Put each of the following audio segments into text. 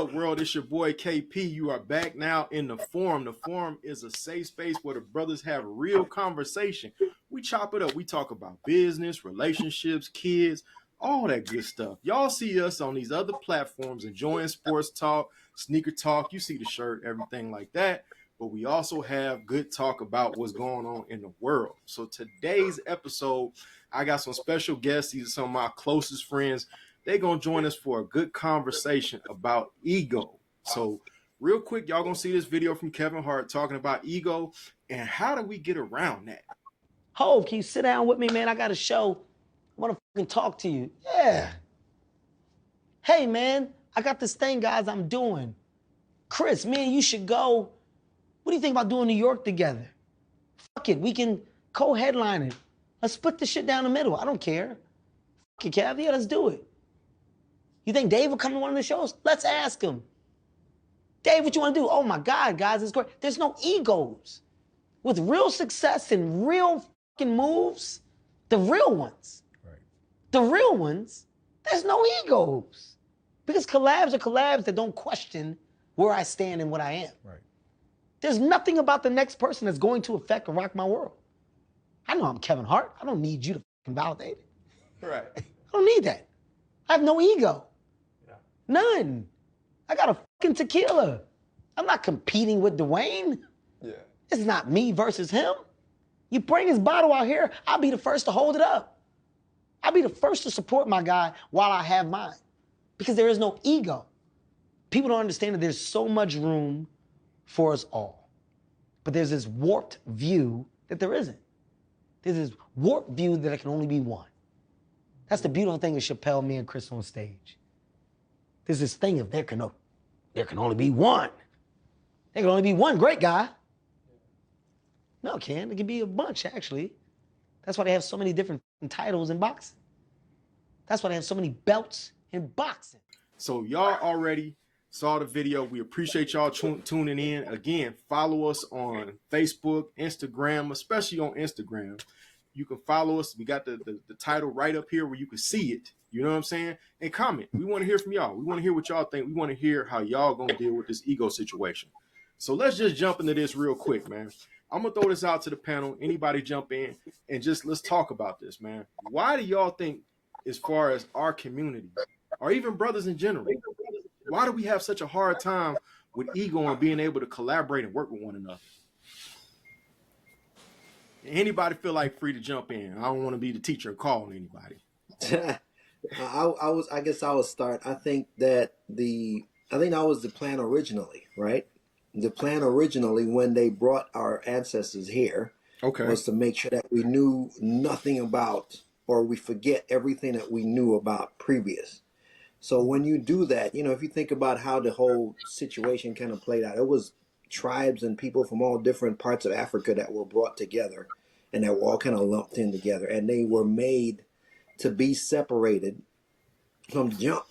Up, world? It's your boy KP. You are back now in the forum. The forum is a safe space where the brothers have real conversation. We chop it up. We talk about business, relationships, kids, all that good stuff. Y'all see us on these other platforms enjoying sports talk, sneaker talk. You see the shirt, everything like that. But we also have good talk about what's going on in the world. So today's episode, I got some special guests. These are some of my closest friends. They're going to join us for a good conversation about ego. So real quick, y'all going to see this video from Kevin Hart talking about ego and how do we get around that? Hov, can you sit down with me, man? I got a show. I want to fucking talk to you. Yeah. Hey, man, I got this thing, guys, I'm doing. Chris, man, you should go. What do you think about doing New York together? Fuck it, we can co-headline it. Let's split the shit down the middle. I don't care. Fuck it, Cav, yeah, let's do it. You think Dave will come to one of the shows? Let's ask him. Dave, what you want to do? Oh my God, guys, it's great. There's no egos. With real success and real fucking moves, the real ones, the real ones, there's no egos. Because collabs are collabs that don't question where I stand and what I am. Right. There's nothing about the next person that's going to affect or rock my world. I know I'm Kevin Hart. I don't need you to fucking validate it. Right. I don't need that. I have no ego. Yeah. None. I got a fucking tequila. I'm not competing with Dwayne. Yeah. It's not me versus him. You bring his bottle out here, I'll be the first to hold it up. I'll be the first to support my guy while I have mine. Because there is no ego. People don't understand that there's so much room for us all. But there's this warped view that there isn't. There's this warped view that it can only be one. That's the beautiful thing of Chappelle, me and Chris on stage. There's this thing of there can only be one. There can only be one great guy. No, it can't. It can be a bunch, actually. That's why they have so many different titles in boxing. That's why they have so many belts in boxing. So y'all already saw the video. We appreciate y'all tuning in. Again, follow us on Facebook, Instagram, especially on Instagram. You can follow us. We got the title right up here where you can see it. You know what I'm saying? And comment. We want to hear from y'all. We want to hear what y'all think. We want to hear how y'all going to deal with this ego situation. So let's just jump into this real quick, man. I'm going to throw this out to the panel. Anybody jump in and just let's talk about this, man. Why do y'all think, as far as our community, or even brothers in general, why do we have such a hard time with ego and being able to collaborate and work with one another? Anybody feel like free to jump in? I don't want to be the teacher calling anybody. I guess I will start. I think that was the plan originally, right? The plan originally when they brought our ancestors here was to make sure that we knew nothing about, or we forget everything that we knew about previous. So when you do that, if you think about how the whole situation kind of played out, it was tribes and people from all different parts of Africa that were brought together and that were all kind of lumped in together, and they were made to be separated from the jump.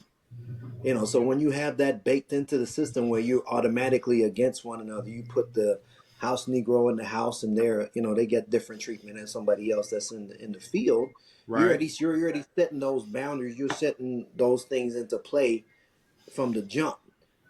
So when you have that baked into the system where you're automatically against one another, you put the house Negro in the house and they get different treatment than somebody else that's in the field. Right. You're already setting those boundaries. You're setting those things into play from the jump.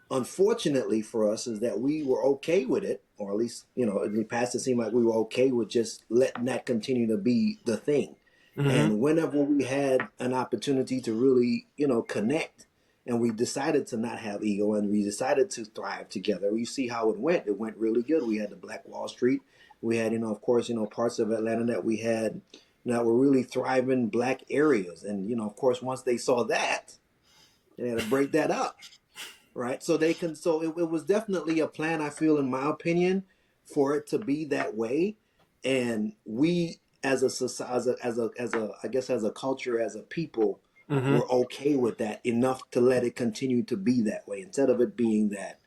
Unfortunately for us is that we were okay with it, or at least, in the past it seemed like we were okay with just letting that continue to be the thing. Mm-hmm. And whenever we had an opportunity to really, connect, and we decided to not have ego and we decided to thrive together, you see how it went. It went really good. We had the Black Wall Street. We had, of course, parts of Atlanta that we had that were really thriving black areas. And, of course, once they saw that, they had to break that up. Right. So it was definitely a plan, I feel, in my opinion, for it to be that way. And we as a society, as a culture, as a people, were okay with that enough to let it continue to be that way, instead of it being that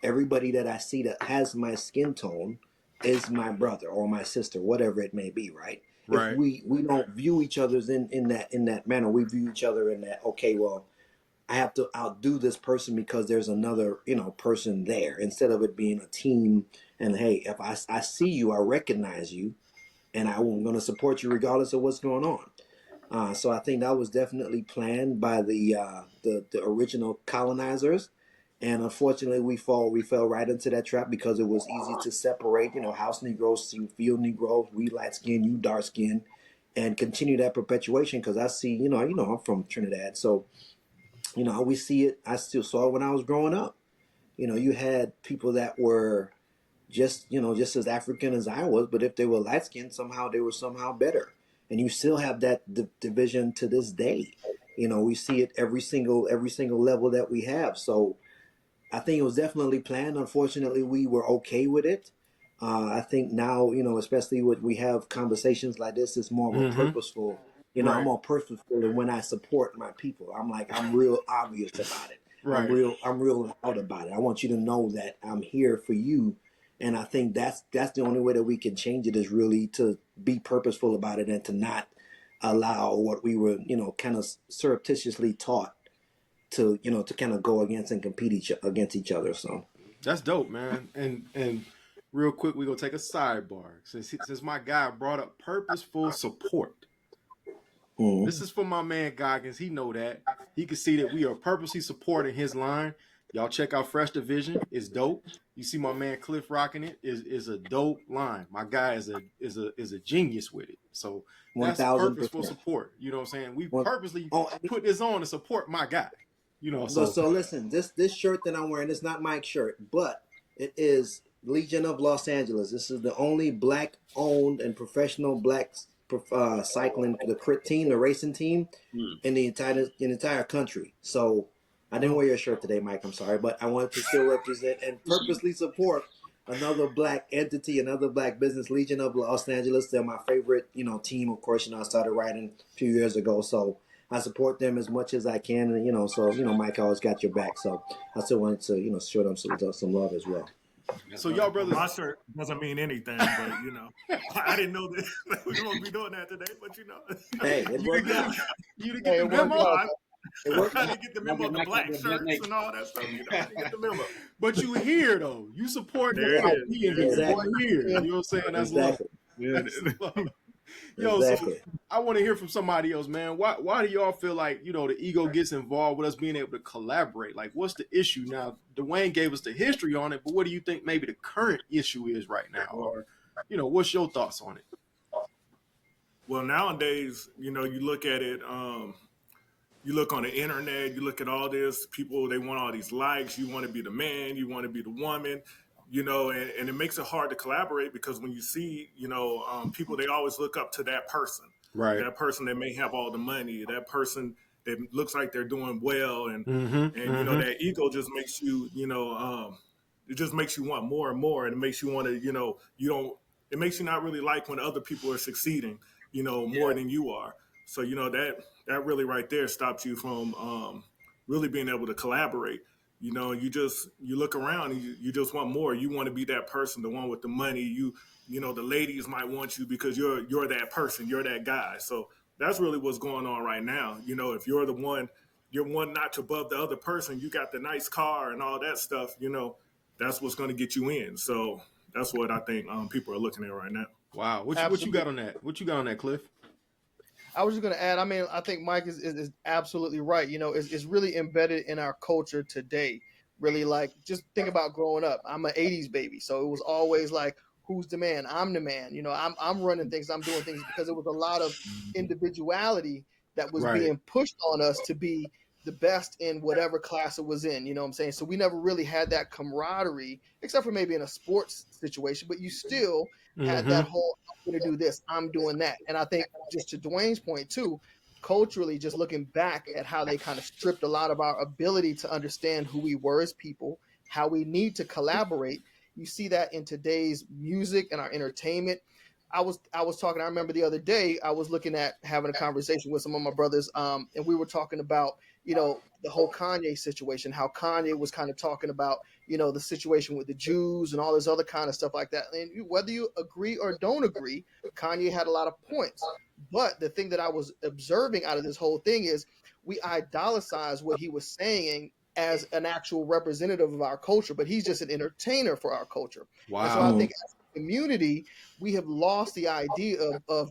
everybody that I see that has my skin tone is my brother or my sister, whatever it may be. Right. Right. If we don't view each other in that manner. We view each other in that, okay, well, I have to outdo this person because there's another, person there, instead of it being a team. And hey, if I see you, I recognize you, and I'm going to support you regardless of what's going on. So I think that was definitely planned by the original colonizers, And unfortunately, we fell right into that trap because it was easy to separate, house Negroes, field Negroes, we light skin, you dark skin, and continue that perpetuation. Because I see, I'm from Trinidad, so we see it. I still saw it when I was growing up. You had people that were just as African as I was, but if they were light skinned, somehow they were somehow better. And you still have that division to this day. We see it every single level that we have. So I think it was definitely planned. Unfortunately, we were okay with it. I think now, especially when we have conversations like this, it's more of a Mm-hmm. purposeful. I'm Right. more purposeful when I support my people. I'm real obvious about it. Right. I'm real loud about it. I want you to know that I'm here for you. And I think that's the only way that we can change it is really to be purposeful about it and to not allow what we were, kind of surreptitiously taught to kind of go against and compete against each other. So That's dope, man. And real quick, we gonna take a sidebar since my guy brought up purposeful support. mm-hmm. This is for my man Goggins. He know that. He can see that we are purposely supporting his line. Y'all check out Fresh Division. It's dope. You see my man Cliff rocking it. Is a dope line. My guy is a genius with it. So that's purposeful 1000%. support. You know what I'm saying? We Well, purposely oh, put this on to support my guy. So so listen, this shirt that I'm wearing is not Mike's shirt, but it is Legion of Los Angeles. This is the only black owned and professional black cycling the crit team, the racing team in the entire country. So I didn't wear your shirt today, Mike. I'm sorry, but I wanted to still represent and purposely support another black entity, another black business, Legion of Los Angeles. They're my favorite, team. Of course, I started riding a few years ago, so I support them as much as I can, and so Mike always got your back. So I still wanted to, show them some love as well. so y'all Well, brothers. my shirt doesn't mean anything, but I didn't know that we were gonna be doing that today. But Hey, it You worked didn't out. get you didn't Hey, get the it worked memo. no, out. It worked I out. didn't get the memo of the black shirts and all that stuff. I didn't get the memo. But you here though. You support There it is. being There here. it is. Boy, Exactly. here. You know what I'm saying? That's love. Exactly. That's love. Yo, so Exactly. I want to hear from somebody else, man. Why do y'all feel like, the ego gets involved with us being able to collaborate? Like, what's the issue? Now, Dwayne gave us the history on it, but what do you think maybe the current issue is right now? Or, what's your thoughts on it? Well, nowadays, you look at it. You look on the internet, you look at all this, people, they want all these likes. You want to be the man, you want to be the woman, and it makes it hard to collaborate because when you see, people, they always look up to Right. that person that may have all the money, that person that looks like they're doing well. Mm-hmm. And Mm-hmm. that ego just makes you, it just makes you want more and more. And it makes you want to, it makes you not really like when other people are succeeding, more than you are. So that really right there stops you from really being able to collaborate. You look around and you just want more. You want to be that person, the one with the money. The ladies might want you because you're that person, you're that guy. So that's really what's going on right now. If you're the one, you're one notch above the other person. You got the nice car and all that stuff. That's what's going to get you in. So that's what I think people are looking at right now. Wow. What you Absolutely. got on that? What you got on that, Cliff? I was just going to add, I mean, I think Mike is absolutely right. It's really embedded in our culture today. Really, like, just think about growing up. I'm an 80s baby. So it was always like, who's the man? I'm the man. I'm running things, I'm doing things because it was a lot of individuality that was Right. being pushed on us to be the best in whatever class it was in. You know what I'm saying? So we never really had that camaraderie, except for maybe in a sports situation, but you still had Mm-hmm. that whole I'm going to do this, I'm doing that. And I think just to Dwayne's point too, culturally, just looking back at how they kind of stripped a lot of our ability to understand who we were as people, how we need to collaborate. You see that in today's music and our entertainment. I was talking. I remember the other day I was looking at having a conversation with some of my brothers, and we were talking about the whole Kanye situation, how Kanye was kind of talking about the situation with the Jews and all this other kind of stuff like that. And whether you agree or don't agree, Kanye had a lot of points. But the thing that I was observing out of this whole thing is we idolize what he was saying as an actual representative of our culture, but he's just an entertainer for our culture. And so I Wow. think as a community, we have lost the idea of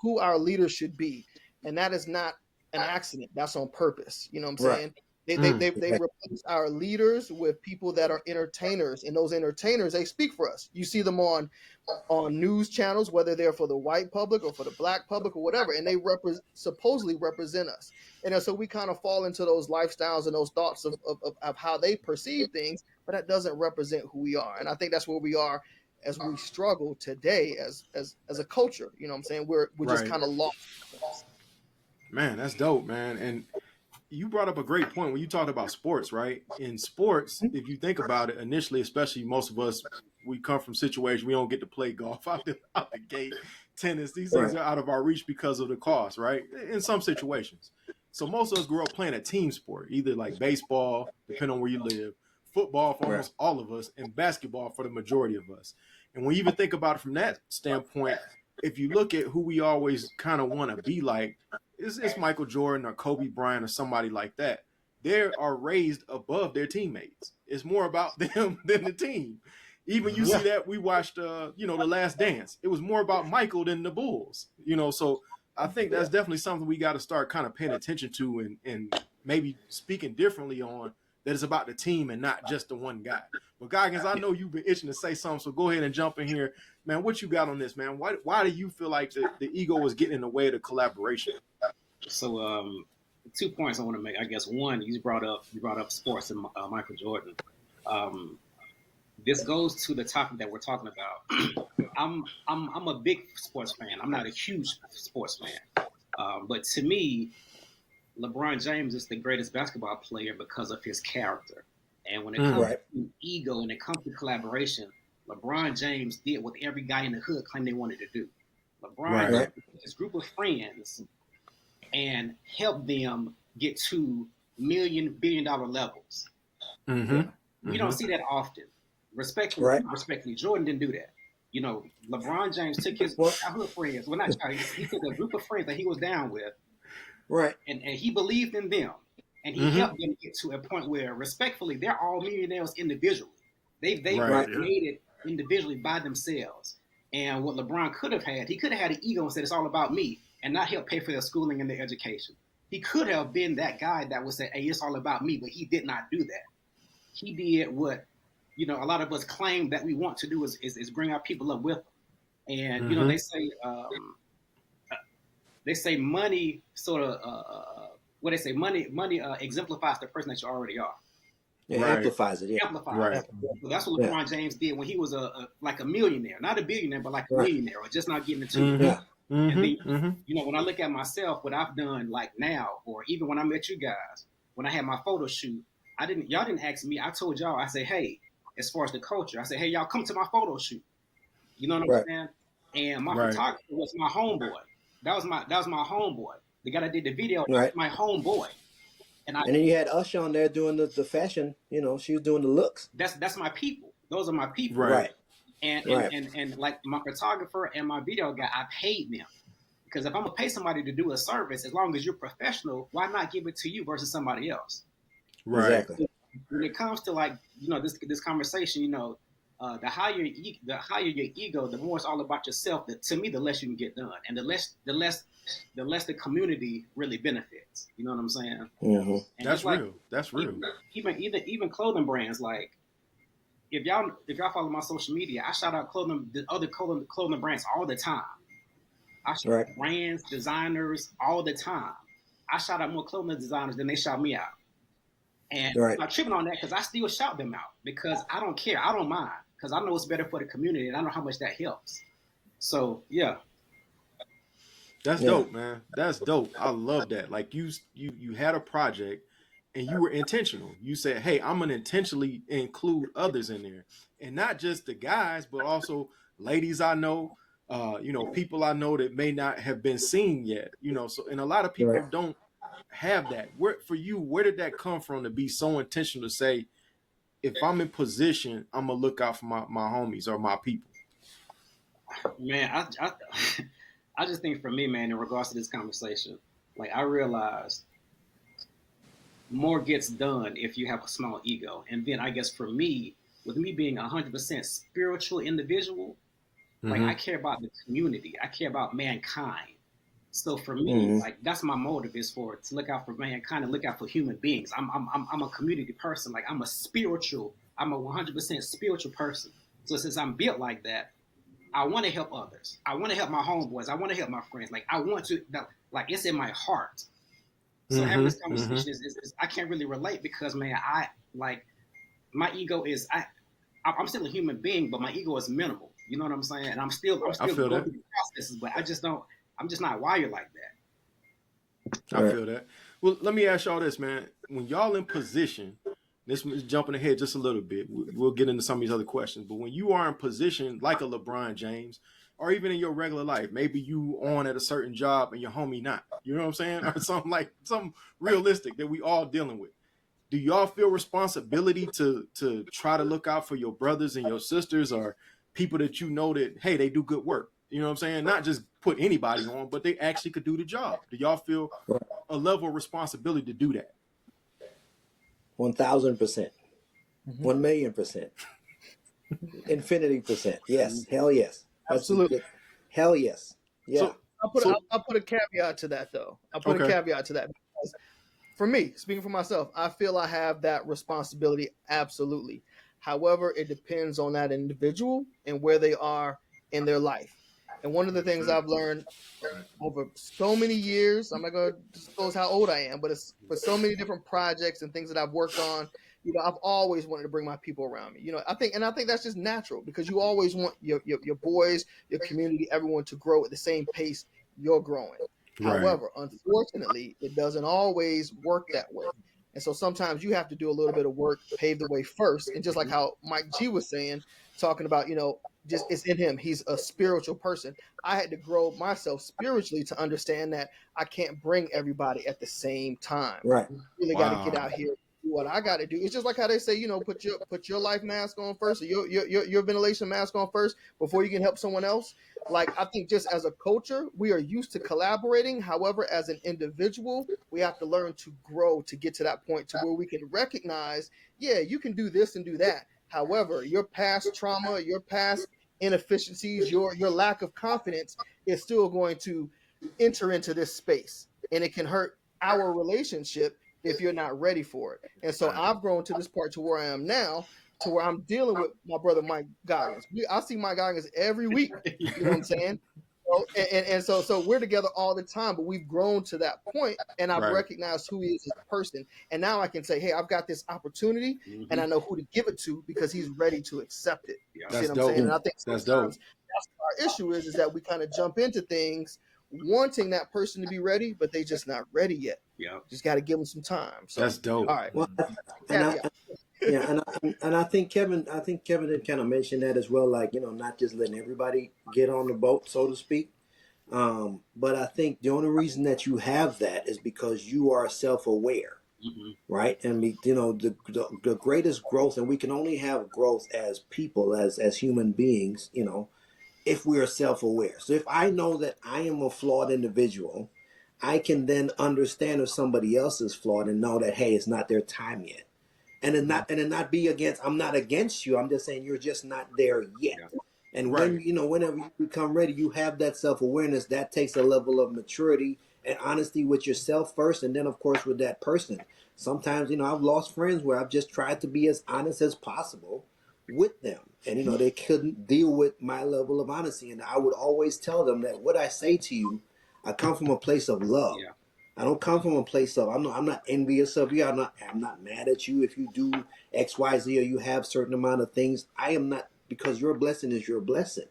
who our leaders should be. And that is not an accident. That's on purpose. You know what I'm Right. saying? They replace our leaders with people that are entertainers, and those entertainers, they speak for us. You see them on news channels, whether they're for the white public or for the black public or whatever, and they supposedly represent us. And so we kind of fall into those lifestyles and those thoughts of how they perceive things, but that doesn't represent who we are. And I think that's where we are as we struggle today as a culture. You know what I'm saying? We're just Right. kind of lost. Man, that's dope, man. And you brought up a great point when you talked about sports, right? In sports, if you think about it, initially, especially most of us, we come from situations we don't get to play golf out the gate, tennis. These things are out of our reach because of the cost, right? In some situations. So most of us grew up playing a team sport, either like baseball, depending on where you live, football for almost all of us, and basketball for the majority of us. And when you even think about it from that standpoint, if you look at who we always kind of want to be like, it's Michael Jordan or Kobe Bryant or somebody like that. They are raised above their teammates. It's more about them than the team. Even you see that we watched, The Last Dance. It was more about Michael than the Bulls. So I think that's definitely something we got to start kind of paying attention to and maybe speaking differently on. That it's about the team and not just the one guy. But Goggins, I know you've been itching to say something, so go ahead and jump in here, man. What you got on this, man? Why do you feel like the ego is getting in the way of the collaboration? So 2 points I want to make. I guess one, you brought up sports and Michael Jordan. This goes to the topic that we're talking about. I'm a big sports fan. I'm not a huge sports fan, but to me, LeBron James is the greatest basketball player because of his character. And when it comes to ego and it comes to collaboration, LeBron James did what every guy in the hood claimed they wanted to do. LeBron took his group of friends and helped them get to billion-dollar levels. We don't see that often. Respectfully, Jordan didn't do that. LeBron James took his childhood friends. Well, not childhood. He took a group of friends that he was down with. Right. And he believed in them. And he helped them get to a point where, respectfully, they're all millionaires individually. They made it individually by themselves. And what LeBron could have had, he could have had an ego and said, it's all about me, and not help pay for their schooling and their education. He could have been that guy that would say, hey, it's all about me, but he did not do that. He did what, a lot of us claim that we want to do is bring our people up with them. And, they say money sort of, money exemplifies the person that you already are. Yeah, amplifies it. Yeah. Amplifies it. So that's what LeBron James did when he was like a millionaire, not a billionaire, but like a millionaire, or just not getting into it. And then, when I look at myself, what I've done like now, or even when I met you guys, when I had my photo shoot, y'all didn't ask me. I told y'all, I say, hey, as far as the culture, I say, hey, y'all come to my photo shoot. You know what I'm saying? And my photographer was my homeboy. That was my homeboy. The guy that did the video, my homeboy. And then you had Usher on there doing the fashion. She was doing the looks. That's my people. Those are my people. Right. And like my photographer and my video guy, I paid them. Because if I'm gonna pay somebody to do a service, as long as you're professional, why not give it to you versus somebody else? Right. Exactly. When it comes to this conversation, the higher your ego, the more it's all about yourself. To me, the less you can get done, and the less the community really benefits. You know what I'm saying? Mm-hmm. That's real. That's real. Even clothing brands, like if y'all follow my social media, I shout out the other clothing brands all the time. I shout out brands, designers all the time. I shout out more clothing designers than they shout me out. And I'm not tripping on that because I still shout them out because I don't care. I don't mind because I know it's better for the community and I know how much that helps. So, yeah. That's dope, man. That's dope. I love that. Like you had a project and you were intentional. You said, hey, I'm going to intentionally include others in there. And not just the guys, but also ladies I know, people I know that may not have been seen yet, and a lot of people don't have that. Where did that come from to be so intentional to say, if I'm in position, I'm going to look out for my homies or my people? Man, I just think for me, man, in regards to this conversation, like I realized more gets done if you have a small ego. And then I guess for me, with me being 100% spiritual individual, like I care about the community. I care about mankind. So for me, like that's my motive is to look out for mankind and look out for human beings. I'm a community person. Like I'm a 100% spiritual person. So since I'm built like that, I want to help others. I want to help my homeboys. I want to help my friends. Like I want to, like it's in my heart. So having this conversation is I can't really relate because man, I like my ego is I'm still a human being, but my ego is minimal. You know what I'm saying? And I'm still going through the processes, but I'm just not wired like that. I feel that. Well, let me ask y'all this, man. When y'all in position, this is jumping ahead just a little bit. We'll get into some of these other questions, but when you are in position like a LeBron James, or even in your regular life, maybe you on at a certain job and your homie not. You know what I'm saying? Or something realistic that we all dealing with. Do y'all feel responsibility to try to look out for your brothers and your sisters or people that you know that, hey, they do good work? You know what I'm saying? Not just put anybody on, but they actually could do the job. Do y'all feel a level of responsibility to do that? 1,000%, 1,000,000%, infinity%. Yes, hell yes, absolutely, hell yes, yeah. So, I'll put a caveat to that though. I'll put a caveat to that because for me, speaking for myself, I feel I have that responsibility absolutely. However, it depends on that individual and where they are in their life. And one of the things I've learned over so many years, I'm not going to disclose how old I am, but it's for so many different projects and things that I've worked on. You know, I've always wanted to bring my people around me. You know, I think that's just natural because you always want your boys, your community, everyone to grow at the same pace you're growing. right. However, unfortunately, it doesn't always work that way. And so sometimes you have to do a little bit of work, pave the way first. And just like how Mike G was saying, talking about, you know, just it's in him. He's a spiritual person. I had to grow myself spiritually to understand that I can't bring everybody at the same time. Right. You really got to get out here, do what I got to do. It's just like how they say, you know, put your life mask on first, or your ventilation mask on first before you can help someone else. Like I think just as a culture, we are used to collaborating. However, as an individual, we have to learn to grow to get to that point to where we can recognize, yeah, you can do this and do that. However, your past trauma, your past inefficiencies, your lack of confidence is still going to enter into this space, and it can hurt our relationship if you're not ready for it. And so I've grown to this part to where I am now, to where I'm dealing with my brother Mike Goggins. I see Mike Goggins every week. You know what I'm saying? So we're together all the time, but we've grown to that point, and I've recognized who he is as a person. And now I can say, hey, I've got this opportunity, and I know who to give it to because he's ready to accept it. You see what I'm saying? And I think that's dope. That's what our issue is that we kind of jump into things wanting that person to be ready, but they just not ready yet. Yeah, just got to give them some time. So that's dope. All right. Well, and I think Kevin did kind of mention that as well. Like, you know, not just letting everybody get on the boat, so to speak. But I think the only reason that you have that is because you are self-aware, right? And you know, the greatest growth, and we can only have growth as people, as human beings, you know, if we are self-aware. So if I know that I am a flawed individual, I can then understand if somebody else is flawed and know that, hey, it's not their time yet. And then not be against, I'm not against you. I'm just saying you're just not there yet. Yeah. And when, you know, whenever you become ready, you have that self-awareness. That takes a level of maturity and honesty with yourself first. And then, of course, with that person. Sometimes, you know, I've lost friends where I've just tried to be as honest as possible with them. And, you know, they couldn't deal with my level of honesty. And I would always tell them that what I say to you, I come from a place of love. Yeah. I don't come from a place of I'm not envious of you. I'm not mad at you if you do X, Y, Z, or you have certain amount of things. I am not, because your blessing is your blessing,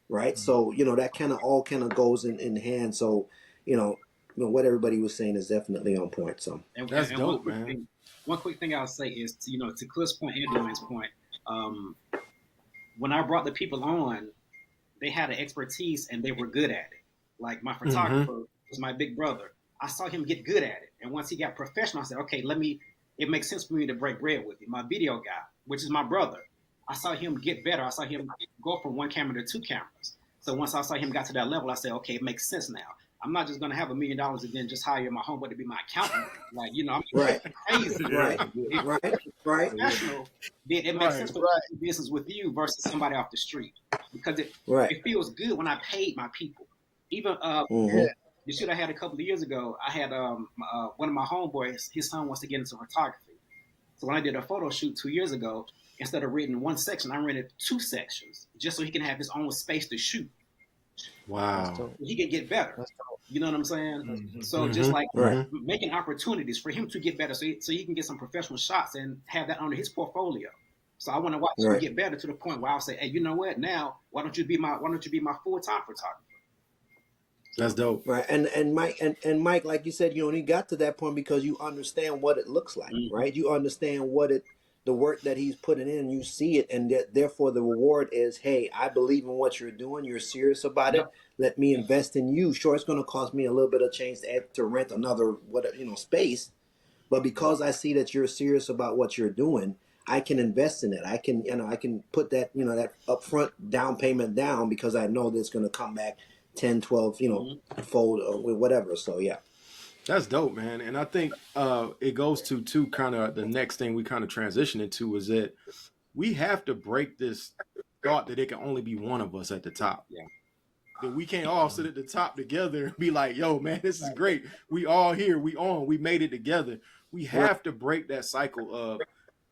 right? So, you know, that kind of all kind of goes in hand. So, you know what everybody was saying is definitely on point. So that's dope, man. One quick thing I'll say is, you know, to Cliff's point and Dwayne's point, when I brought the people on, they had an expertise and they were good at it. Like my photographer was my big brother. I saw him get good at it. And once he got professional, I said, okay, it makes sense for me to break bread with you. My video guy, which is my brother, I saw him get better. I saw him go from one camera to two cameras. So once I saw him got to that level, I said, okay, it makes sense now. I'm not just going to have $1 million and then just hire my homeboy to be my accountant. Like, you know, I'm crazy. Right. Professional, then it makes sense for do business with you versus somebody off the street. Because it feels good when I paid my people. Even the shoot I had a couple of years ago, I had one of my homeboys, his son wants to get into photography. So when I did a photo shoot 2 years ago, instead of renting one section, I rented 2 sections just so he can have his own space to shoot. That's Wow. dope. He can get better. That's dope. You know what I'm saying? Mm-hmm. So just like Right. making opportunities for him to get better, so he can get some professional shots and have that under his portfolio. So I want to watch him Right. get better to the point where I'll say, hey, you know what? Now why don't you be my full-time photographer? That's dope. Right. And Mike, like you said, you only got to that point because you understand what it looks like, right? You understand the work that he's putting in, you see it, and therefore the reward is, hey, I believe in what you're doing. You're serious about Yep. it. Let me invest in you. Sure, it's going to cost me a little bit of change to rent another space, but because I see that you're serious about what you're doing, I can invest in it. I can put that that upfront down payment down because I know that it's going to come back 10, 12, fold or whatever. So yeah. That's dope, man. And I think it goes to kind of the next thing we kind of transition into is that we have to break this thought that it can only be one of us at the top. Yeah. That we can't all sit at the top together and be like, yo, man, this is great. We all here. We made it together. We have to break that cycle of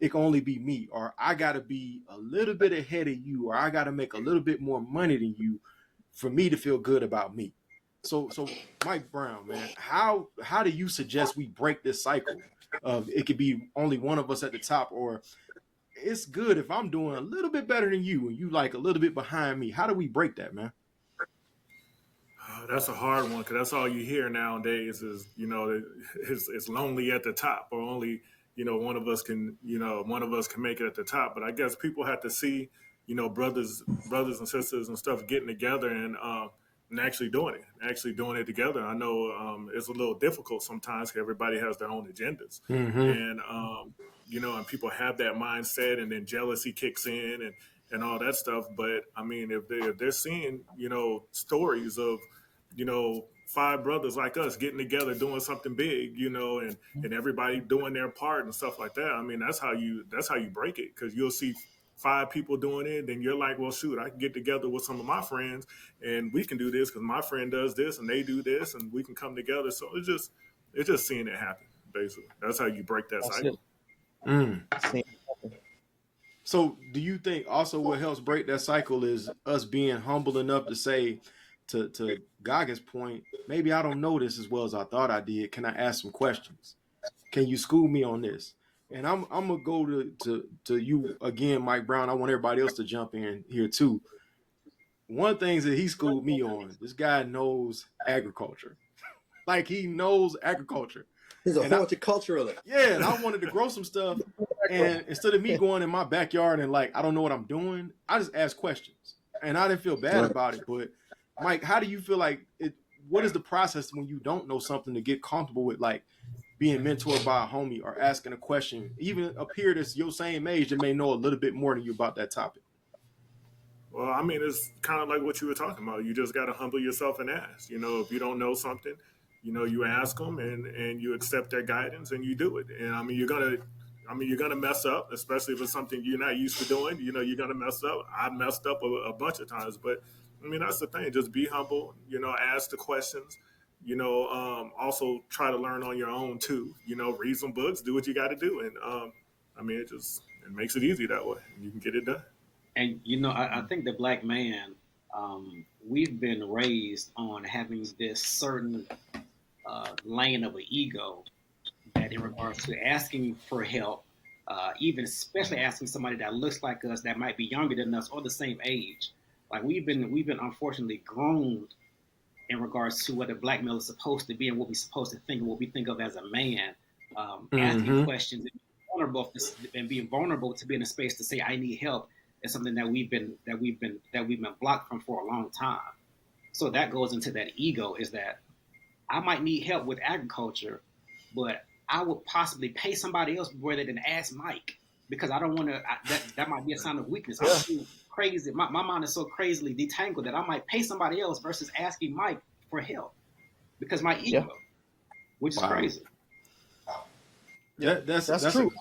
it can only be me, or I got to be a little bit ahead of you, or I got to make a little bit more money than you for me to feel good about me. So Mike Brown, man, how do you suggest we break this cycle of it could be only one of us at the top, or it's good if I'm doing a little bit better than you and you like a little bit behind me? How do we break that, man? That's a hard one because that's all you hear nowadays is it's lonely at the top, or only one of us can make it at the top. But I guess people have to see brothers and sisters and stuff getting together and actually doing it together. I know it's a little difficult sometimes because everybody has their own agendas, and and people have that mindset, and then jealousy kicks in and all that stuff. But I mean, if they're seeing stories of 5 brothers like us getting together doing something big, and everybody doing their part and stuff like that. I mean, that's how you break it, because you'll see 5 people doing it, then you're like, well, shoot, I can get together with some of my friends and we can do this because my friend does this and they do this and we can come together. So it's just seeing it happen, basically. That's how you break that cycle. So do you think also what helps break that cycle is us being humble enough to say, to Gaga's point, maybe I don't know this as well as I thought I did. Can I ask some questions? Can you school me on this? And I'm gonna go to you again, Mike Brown. I want everybody else to jump in here too. One of the things that he schooled me on, this guy knows agriculture. Like, he knows agriculture. He's a horticulturalist. And I wanted to grow some stuff. And instead of me going in my backyard and like, I don't know what I'm doing, I just ask questions. And I didn't feel bad about it. But Mike, how do you feel like it? What is the process when you don't know something to get comfortable with, like being mentored by a homie or asking a question, even a peer that's your same age that may know a little bit more than you about that topic? Well, I mean, it's kind of like what you were talking about. You just got to humble yourself and ask. If you don't know something, you ask them and you accept their guidance and you do it. And I mean, you're gonna mess up, especially if it's something you're not used to doing. You're gonna mess up. I messed up a bunch of times, but I mean, that's the thing. Just be humble. Ask the questions. Also try to learn on your own too. Read some books, do what you got to do, and I mean, it makes it easy that way. You can get it done. And I think the black man, we've been raised on having this certain lane of an ego that, in regards to asking for help, even especially asking somebody that looks like us, that might be younger than us or the same age. Like, we've been unfortunately groomed in regards to what a black male is supposed to be and what we're supposed to think and what we think of as a man. Asking questions and being vulnerable to be in a space to say I need help is something that we've been blocked from for a long time. So that goes into that ego, is that I might need help with agriculture, but I would possibly pay somebody else rather than ask Mike, because I don't want to. That might be a sign of weakness. I'm too crazy. My mind is so crazily detangled that I might pay somebody else versus asking Mike for help because my ego, which is crazy. That's true.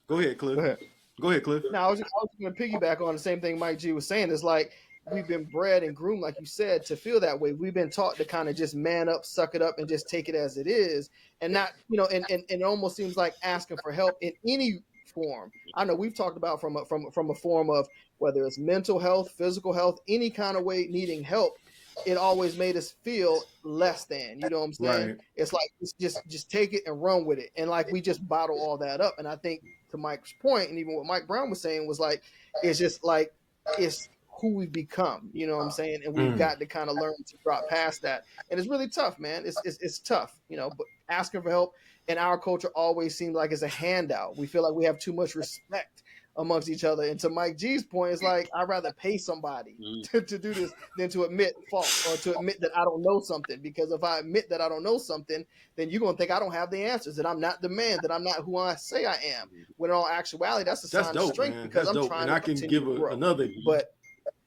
Go ahead, Cliff. Go ahead, Cliff. Now, I was going to piggyback on the same thing Mike G was saying. It's like, we've been bred and groomed, like you said, to feel that way. We've been taught to kind of just man up, suck it up, and just take it as it is, and not, and it almost seems like asking for help in any form. I know we've talked about from a form of whether it's mental health, physical health, any kind of way needing help. It always made us feel less than, you know what I'm saying? Right. It's like, it's just take it and run with it. And like, we just bottle all that up. And I think to Mike's point, and even what Mike Brown was saying, was like, it's just like, it's who we've become, you know what I'm saying? And we've got to kind of learn to drop past that. And it's really tough, man. It's tough, but asking for help in our culture always seems like it's a handout. We feel like we have too much respect amongst each other. And to Mike G's point, it's like, I'd rather pay somebody to do this than to admit fault or to admit that I don't know something. Because if I admit that I don't know something, then you're going to think I don't have the answers, that I'm not the man, that I'm not who I say I am. When in all actuality, that's a sign of strength, man. because That's I'm dope. trying And to I can continue give to grow. another. But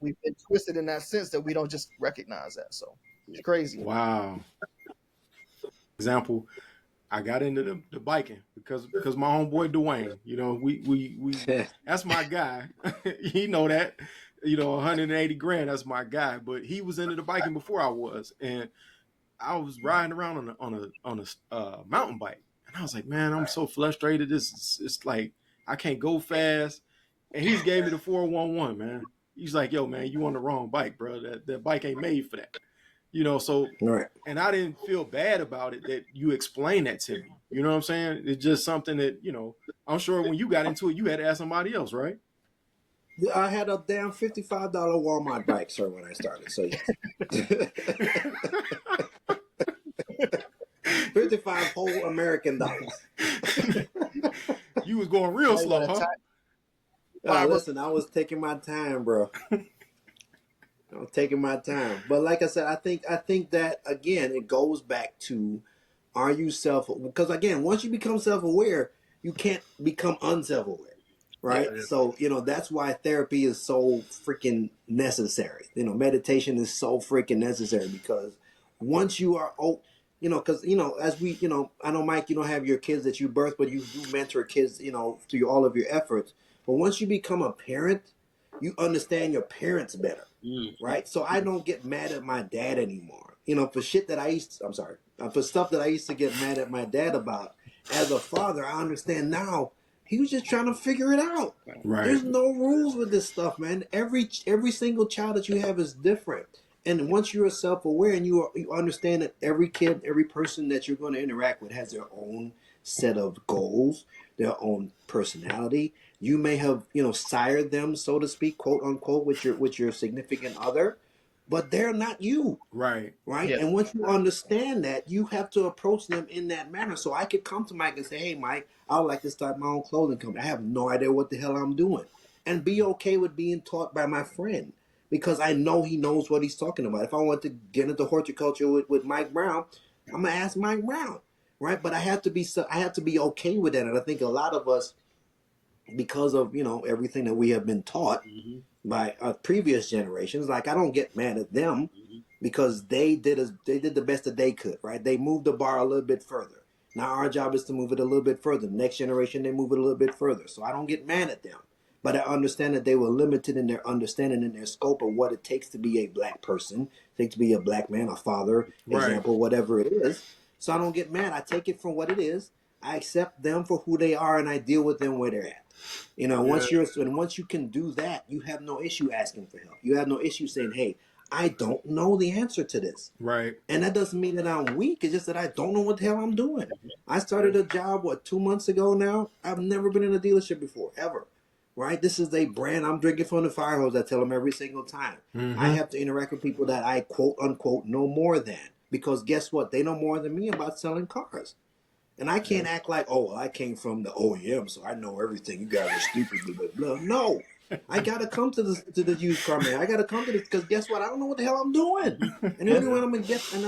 we've been twisted in that sense that we don't just recognize that. So it's crazy. Wow. Example, I got into the biking because my homeboy Dwayne, we that's my guy. He know that, 180 grand, that's my guy. But he was into the biking before I was, and I was riding around on a mountain bike, and I was like, man, I'm so frustrated. It's like I can't go fast, and he's gave me the 411, man. He's like, yo, man, you on the wrong bike, bro. That bike ain't made for that. So Right. and I didn't feel bad about it that you explained that to me. You know what I'm saying? It's just something that, I'm sure when you got into it, you had to ask somebody else, right? I had a damn $55 Walmart bike, sir, when I started. So yes. 55 whole American dollars. You was going real slow, huh? Listen, I was taking my time, bro. I was taking my time. But like I said, I think that, again, it goes back to, are you because again, once you become self-aware, you can't become unself-aware. Right. Yeah. So, that's why therapy is so freaking necessary. Meditation is so freaking necessary, because once you are, because, as we, I know, Mike, you don't have your kids that you birth, but you do mentor kids, through all of your efforts. But once you become a parent, you understand your parents better. Right. So I don't get mad at my dad anymore. For shit that for stuff that I used to get mad at my dad about. As a father, I understand now. He was just trying to figure it out. Right. There's no rules with this stuff, man. Every single child that you have is different. And once you're self-aware and you understand that every kid, every person that you're going to interact with has their own set of goals, their own personality. You may have, sired them, so to speak, quote unquote, with your significant other, but they're not you. Right. Right. Yeah. And once you understand that, you have to approach them in that manner. So I could come to Mike and say, hey, Mike, I would like to start my own clothing company. I have no idea what the hell I'm doing. And be okay with being taught by my friend, because I know he knows what he's talking about. If I want to get into horticulture with Mike Brown, I'm going to ask Mike Brown. Right. But I have to be okay with that. And I think a lot of us, because of, everything that we have been taught by previous generations, like, I don't get mad at them because they did the best that they could, right? They moved the bar a little bit further. Now our job is to move it a little bit further. Next generation, they move it a little bit further. So I don't get mad at them, but I understand that they were limited in their understanding and their scope of what it takes to be a black person, takes to be a black man, a father, example, whatever it is. So I don't get mad. I take it for what it is. I accept them for who they are, and I deal with them where they're at. Once you can do that, you have no issue asking for help. You have no issue saying, hey, I don't know the answer to this. Right. And that doesn't mean that I'm weak. It's just that I don't know what the hell I'm doing. I started a job, 2 months ago now? I've never been in a dealership before, ever. Right? This is a brand. I'm drinking from the fire hose. I tell them every single time. I have to interact with people that I, quote unquote, know more than. Because guess what? They know more than me about selling cars. And I can't act like, oh, I came from the OEM, so I know everything. You guys are stupid, blah, blah, blah. No. I got to come to the used car man. I got to come to this, because guess what? I don't know what the hell I'm doing. And the only way I'm going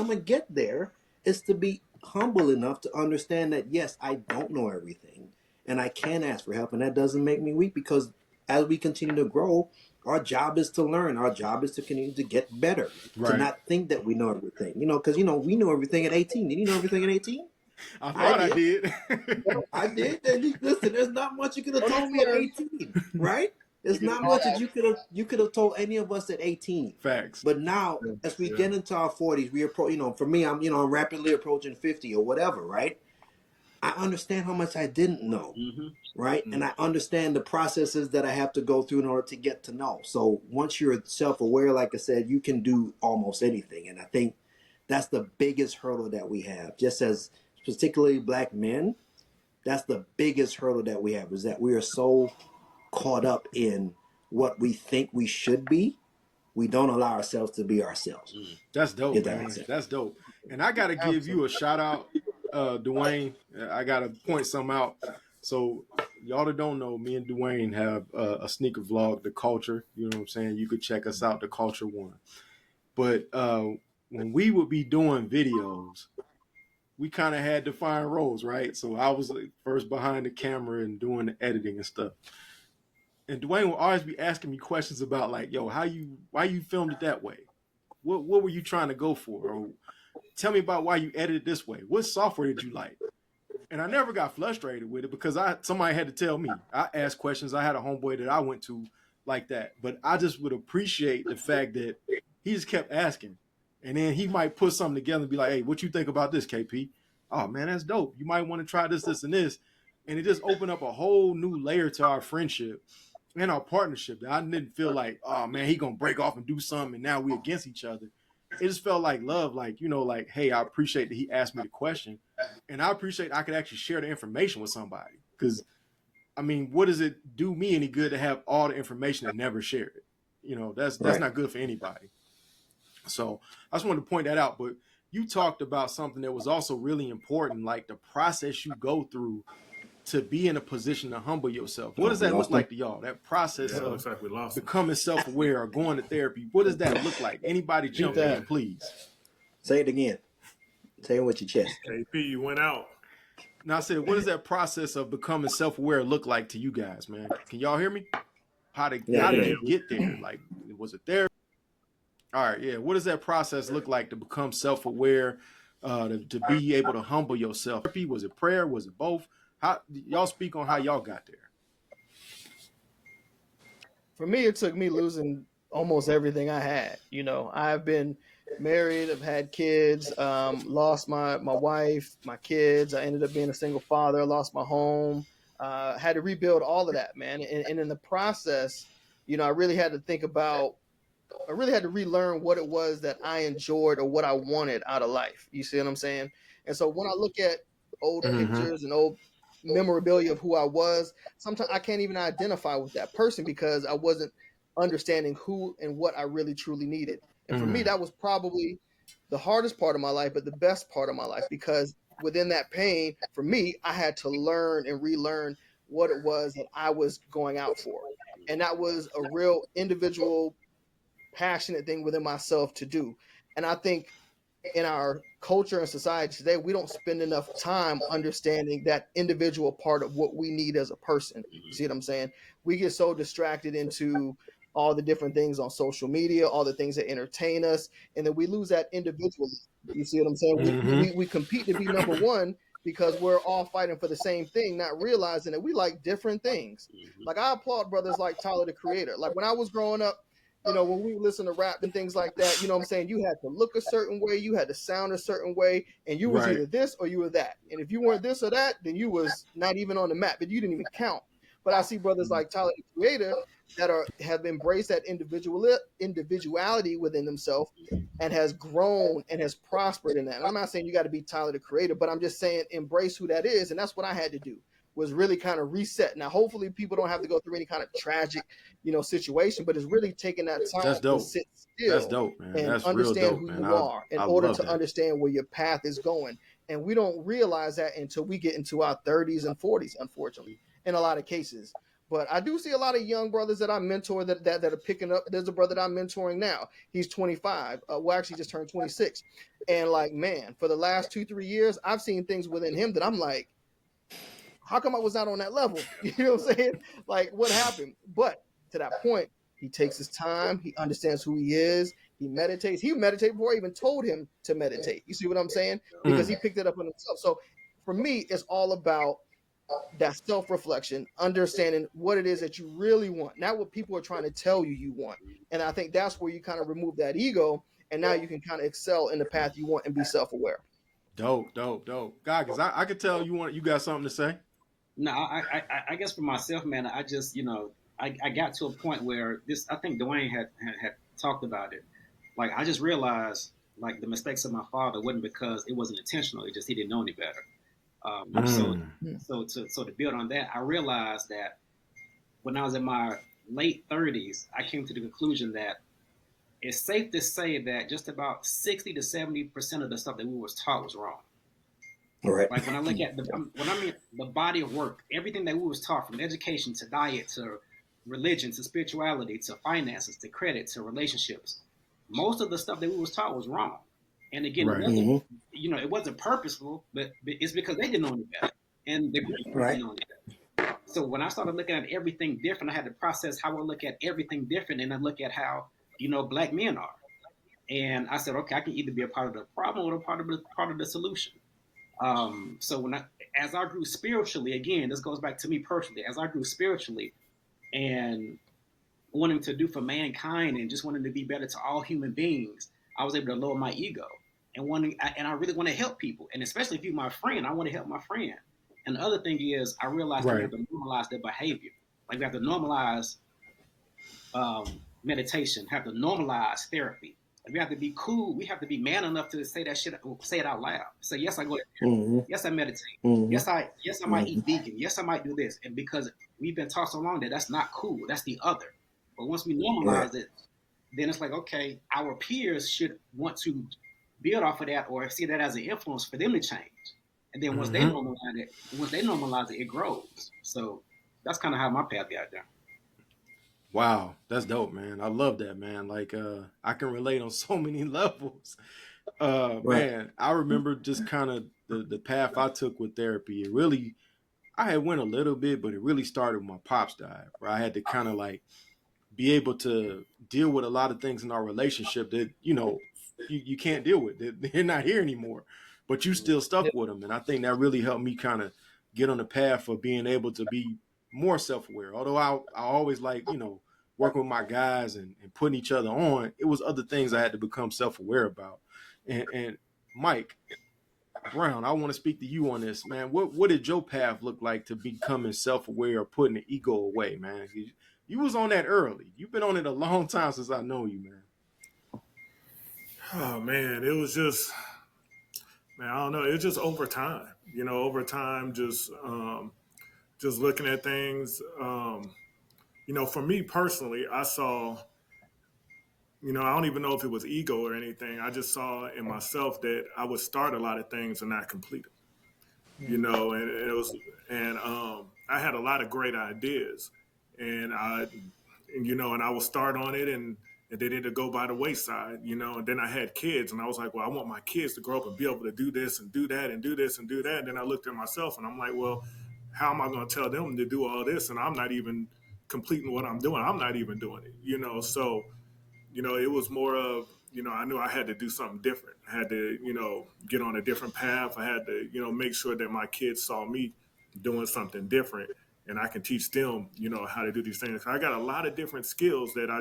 to get there is to be humble enough to understand that, yes, I don't know everything, and I can ask for help. And that doesn't make me weak, because as we continue to grow, our job is to learn. Our job is to continue to get better, to not think that we know everything. Because, we know everything at 18. Did you know everything at 18? I thought I did. I did. Listen, there's not much you could have told me at 18, right? It's not much that you could have told any of us at 18. Facts. But now, as we get into our 40s, we approach. For me, I'm rapidly approaching 50 or whatever, right? I understand how much I didn't know, right? And I understand the processes that I have to go through in order to get to know. So once you're self-aware, like I said, you can do almost anything. And I think that's the biggest hurdle that we have. Just as particularly Black men, that's the biggest hurdle that we have, is that we are so caught up in what we think we should be, we don't allow ourselves to be ourselves. That's dope, man. That's dope. And I gotta give you a shout out, Dwayne. I gotta point some out. So y'all that don't know, me and Dwayne have a sneaker vlog, The Culture. You know what I'm saying? You could check us out, The Culture One. But when we would be doing videos, we kind of had defined roles, right? So I was first behind the camera and doing the editing and stuff. And Dwayne will always be asking me questions about like, yo, why you filmed it that way? What were you trying to go for? Or tell me about why you edited this way. What software did you like? And I never got frustrated with it because somebody had to tell me. I asked questions. I had a homeboy that I went to like that. But I just would appreciate the fact that he just kept asking. And then he might put something together and be like, hey, what you think about this, KP? Oh, man, that's dope. You might want to try this, this, and this. And it just opened up a whole new layer to our friendship and our partnership that I didn't feel like, oh, man, he going to break off and do something and now we against each other. It just felt like love, like, like, hey, I appreciate that he asked me the question. And I appreciate I could actually share the information with somebody. Because, I mean, what does it do me any good to have all the information and never share it? That's not good for anybody. So I just wanted to point that out. But you talked about something that was also really important, like the process you go through to be in a position to humble yourself. What does that look like to y'all? That process of becoming self-aware or going to therapy. What does that look like? Anybody jump in, please. Say it again. Say it with your chest. KP, you went out. Now I said, what does that process of becoming self-aware look like to you guys, man? Can y'all hear me? How did you get there? Like, was it there? All right, yeah. What does that process look like to become self-aware, to be able to humble yourself? Was it prayer? Was it both? How y'all speak on how y'all got there? For me, it took me losing almost everything I had. I've been married, I've had kids, lost my wife, my kids. I ended up being a single father, lost my home, had to rebuild all of that, man. And in the process, I really had to relearn what it was that I enjoyed or what I wanted out of life. You see what I'm saying? And so when I look at old pictures and old memorabilia of who I was, sometimes I can't even identify with that person because I wasn't understanding who and what I really truly needed. And for me, that was probably the hardest part of my life, but the best part of my life, because within that pain, for me, I had to learn and relearn what it was that I was going out for. And that was a real individual, passionate thing within myself to do. And I think in our culture and society today, we don't spend enough time understanding that individual part of what we need as a person. You see what I'm saying? We get so distracted into all the different things on social media, all the things that entertain us, and then we lose that individualism. You see what I'm saying? We compete to be number one because we're all fighting for the same thing, not realizing that we like different things. Like, I applaud brothers like Tyler, the Creator. Like, when I was growing up, when we listen to rap and things like that, what I'm saying? You had to look a certain way, you had to sound a certain way, and you was either this or you were that. And if you weren't this or that, then you was not even on the map, but you didn't even count. But I see brothers like Tyler, the Creator, that have embraced that individuality within themselves and has grown and has prospered in that. And I'm not saying you got to be Tyler, the Creator, but I'm just saying embrace who that is. And that's what I had to do, was really kind of reset. Now, hopefully people don't have to go through any kind of tragic, situation, but it's really taking that time to sit still. That's dope, man. And that's understand real dope, who man. you are in order to understand where your path is going. And we don't realize that until we get into our 30s and 40s, unfortunately, in a lot of cases. But I do see a lot of young brothers that I mentor that are picking up. There's a brother that I'm mentoring now. He's 25. Well, actually just turned 26. And like, man, for the last 2-3 years, I've seen things within him that I'm like, how come I was not on that level? You know what I'm saying? Like, what happened? But to that point, he takes his time. He understands who he is. He meditates. He meditated before I even told him to meditate. You see what I'm saying? Because he picked it up on himself. So for me, it's all about that self-reflection, understanding what it is that you really want, not what people are trying to tell you you want. And I think that's where you kind of remove that ego, and now you can kind of excel in the path you want and be self-aware. Dope, dope, dope. God, because I could tell you got something to say. No, I guess for myself, man, I just, I got to a point where this, I think Dwayne had talked about it. Like, I just realized, like, the mistakes of my father wasn't because it wasn't intentional. It just, he didn't know any better. Um, so, Mm. so to build on that, I realized that when I was in my late 30s, I came to the conclusion that it's safe to say that just about 60 to 70% of the stuff that we was taught was wrong. All right. Like when I look at when I mean the body of work, everything that we was taught, from education to diet to religion to spirituality to finances to credit to relationships, most of the stuff that we was taught was wrong. And again, it Right. wasn't, Mm-hmm. it wasn't purposeful, but it's because they didn't know any better, and the grandparents Right. didn't know any better. So when I started looking at everything different, I had to process how I look at everything different, and I look at how black men are. And I said, okay, I can either be a part of the problem or a part of the solution. So as I grew spiritually, again, this goes back to me personally. As I grew spiritually and wanting to do for mankind and just wanting to be better to all human beings, I was able to lower my ego and I really want to help people, and especially if you're my friend, I want to help my friend. And the other thing is, I realized that we Right. have to normalize their behavior. Like we have to normalize meditation, have to normalize therapy. If we have to be cool, we have to be man enough to say that shit, say it out loud. Say, yes, I go to therapy. Mm-hmm. Yes, I meditate. Mm-hmm. Yes, I might eat vegan. Yes, I might do this. And because we've been taught so long that that's not cool, that's the other. But once we Right. normalize it, then it's like, okay, our peers should want to build off of that or see that as an influence for them to change. And then Mm-hmm. once they normalize it, it grows. So that's kind of how my path got there. Wow, that's dope, man. I love that, man. Like, I can relate on so many levels. Right. Man, I remember just kind of the path I took with therapy. It really, I had went a little bit, but it really started when my pops died, where I had to kind of like be able to deal with a lot of things in our relationship that you can't deal with. They're not here anymore, but you still Yeah. stuck with them, and I think that really helped me kind of get on the path of being able to be more self-aware. Although I always like working with my guys and putting each other on, it was other things I had to become self-aware about. And Mike Brown, I want to speak to you on this, man. What did your path look like to becoming self-aware or putting the ego away, man? You was on that early. You've been on it a long time since I know you, man. Oh man, it was just, man, I don't know. It was just over time, over time, just looking at things. For me personally, I saw, I don't even know if it was ego or anything. I just saw in myself that I would start a lot of things and not complete them. And it was, and I had a lot of great ideas, and and I would start on it, and then it'd go by the wayside, and then I had kids, and I was like, well, I want my kids to grow up and be able to do this and do that and do this and do that. And then I looked at myself, and I'm like, well, how am I going to tell them to do all this, and I'm not even completing what I'm doing? I'm not even doing it, so it was more of, I knew I had to do something different. I had to, get on a different path. I had to, make sure that my kids saw me doing something different, and I can teach them, how to do these things. I got a lot of different skills that I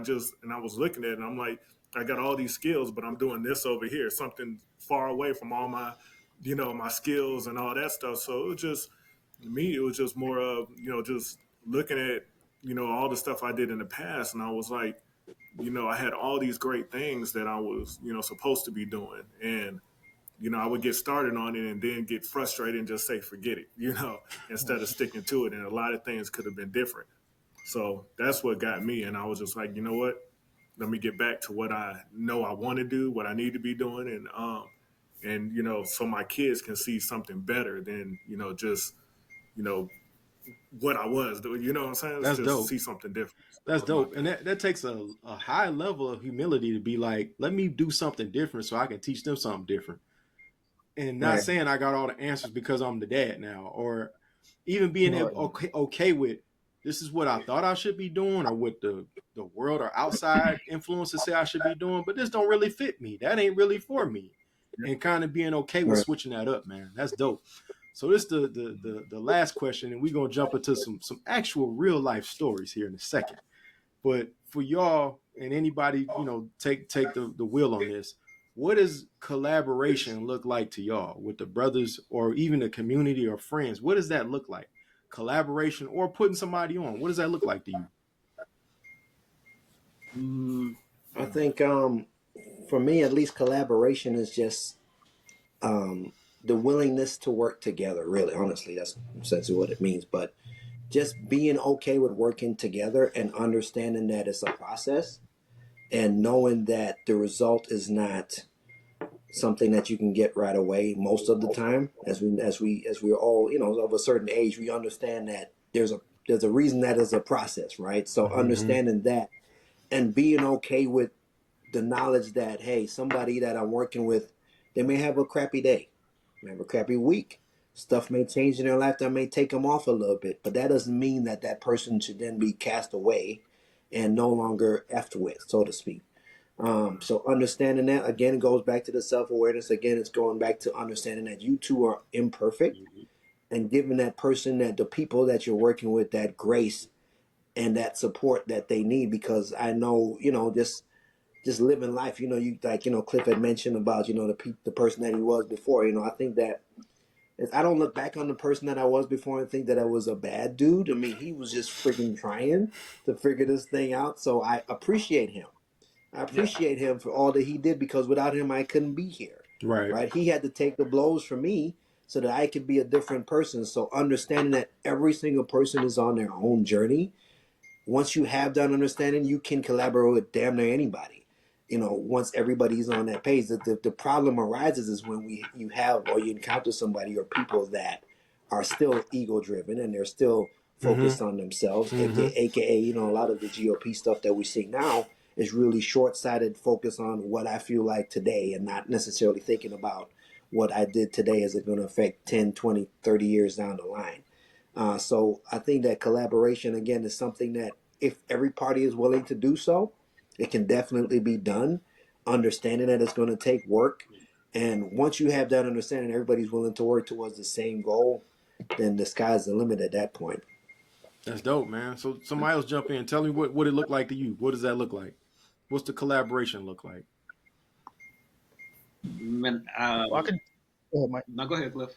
was looking at, and I'm like, I got all these skills, but I'm doing this over here, something far away from all my, my skills and all that stuff. So it was just, me, it was just more of, just looking at, all the stuff I did in the past, and I was like, I had all these great things that I was, supposed to be doing. And, I would get started on it and then get frustrated and just say, forget it, instead of sticking to it. And a lot of things could have been different. So that's what got me. And I was just like, you know what? Let me get back to what I know I want to do, what I need to be doing. And, so my kids can see something better than, just, you know, what I was doing. You know what I'm saying? It's That's just dope. see something different. So that That's was my dope. And path. that takes a high level of humility to be like, let me do something different so I can teach them something different. And not Right. saying I got all the answers because I'm the dad now, or even being Right. okay with this is what I thought I should be doing, or what the world or outside influences say I should be doing, but this don't really fit me. That ain't really for me. And kind of being okay with Right. switching that up, man. That's dope. So this is the last question, and we're gonna jump into some actual real life stories here in a second. But for y'all and anybody, take the wheel on this. What does collaboration look like to y'all with the brothers or even the community or friends? What does that look like? Collaboration or putting somebody on. What does that look like to you? I think for me at least, collaboration is just the willingness to work together. Really, honestly, that's essentially what it means. But just being okay with working together and understanding that it's a process, and knowing that the result is not something that you can get right away most of the time. As we're all, of a certain age, we understand that there's a reason that is a process, right? So understanding that and being okay with the knowledge that, hey, somebody that I'm working with, they may have a crappy day, may have a crappy week. Stuff may change in their life that may take them off a little bit, but that doesn't mean that that person should then be cast away and no longer effed with, so to speak. So understanding that, again, goes back to the self-awareness. Again, it's going back to understanding that you two are imperfect, and giving that person, that the people that you're working with, that grace and that support that they need. Because I know, just living life, you like, Cliff had mentioned about, the person that he was before. I think that I don't look back on the person that I was before and think that I was a bad dude. I mean, he was just freaking trying to figure this thing out. So I appreciate him. I appreciate him for all that he did, because without him, I couldn't be here. Right. Right? He had to take the blows for me so that I could be a different person. So understanding that every single person is on their own journey. Once you have that understanding, you can collaborate with damn near anybody. Once everybody's on that page, the problem arises is when you have, or you encounter somebody or people that are still ego driven and they're still focused on themselves, aka, a lot of the GOP stuff that we see now is really short-sighted, focus on what I feel like today and not necessarily thinking about what I did today. Is it going to affect 10, 20, 30 years down the line? So I think that collaboration, again, is something that if every party is willing to do so, it can definitely be done, understanding that it's going to take work. And once you have that understanding, everybody's willing to work towards the same goal, then the sky's the limit at that point. That's dope, man. So somebody else jump in. Tell me what it looked like to you. What does that look like? What's the collaboration look like? Man, Well, I could. Go ahead, Mike. no, go ahead, Cliff.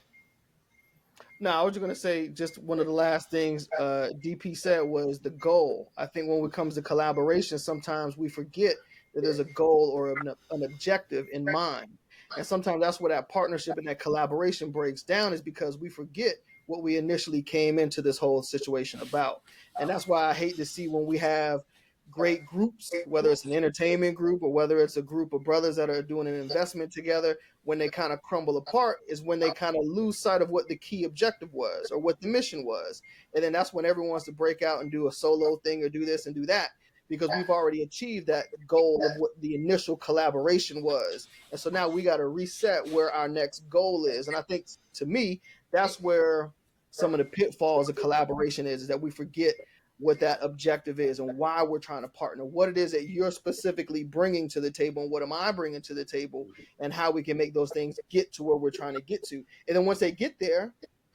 No, I was just gonna say, just one of the last things DP said was the goal. I think when it comes to collaboration, sometimes we forget that there's a goal or an objective in mind, and sometimes that's where that partnership and that collaboration breaks down, is because we forget what we initially came into this whole situation about. And that's why I hate to see when we have great groups, whether it's an entertainment group or whether it's a group of brothers that are doing an investment together, when they kind of crumble apart is when they kind of lose sight of what the key objective was or what the mission was. And then that's when everyone wants to break out and do a solo thing or do this and do that, because we've already achieved that goal of what the initial collaboration was. And so now we got to reset where our next goal is. And I think, to me, that's where some of the pitfalls of collaboration is that we forget what that objective is and why we're trying to partner, what it is that you're specifically bringing to the table and what am I bringing to the table, and how we can make those things get to where we're trying to get to. And then once they get there,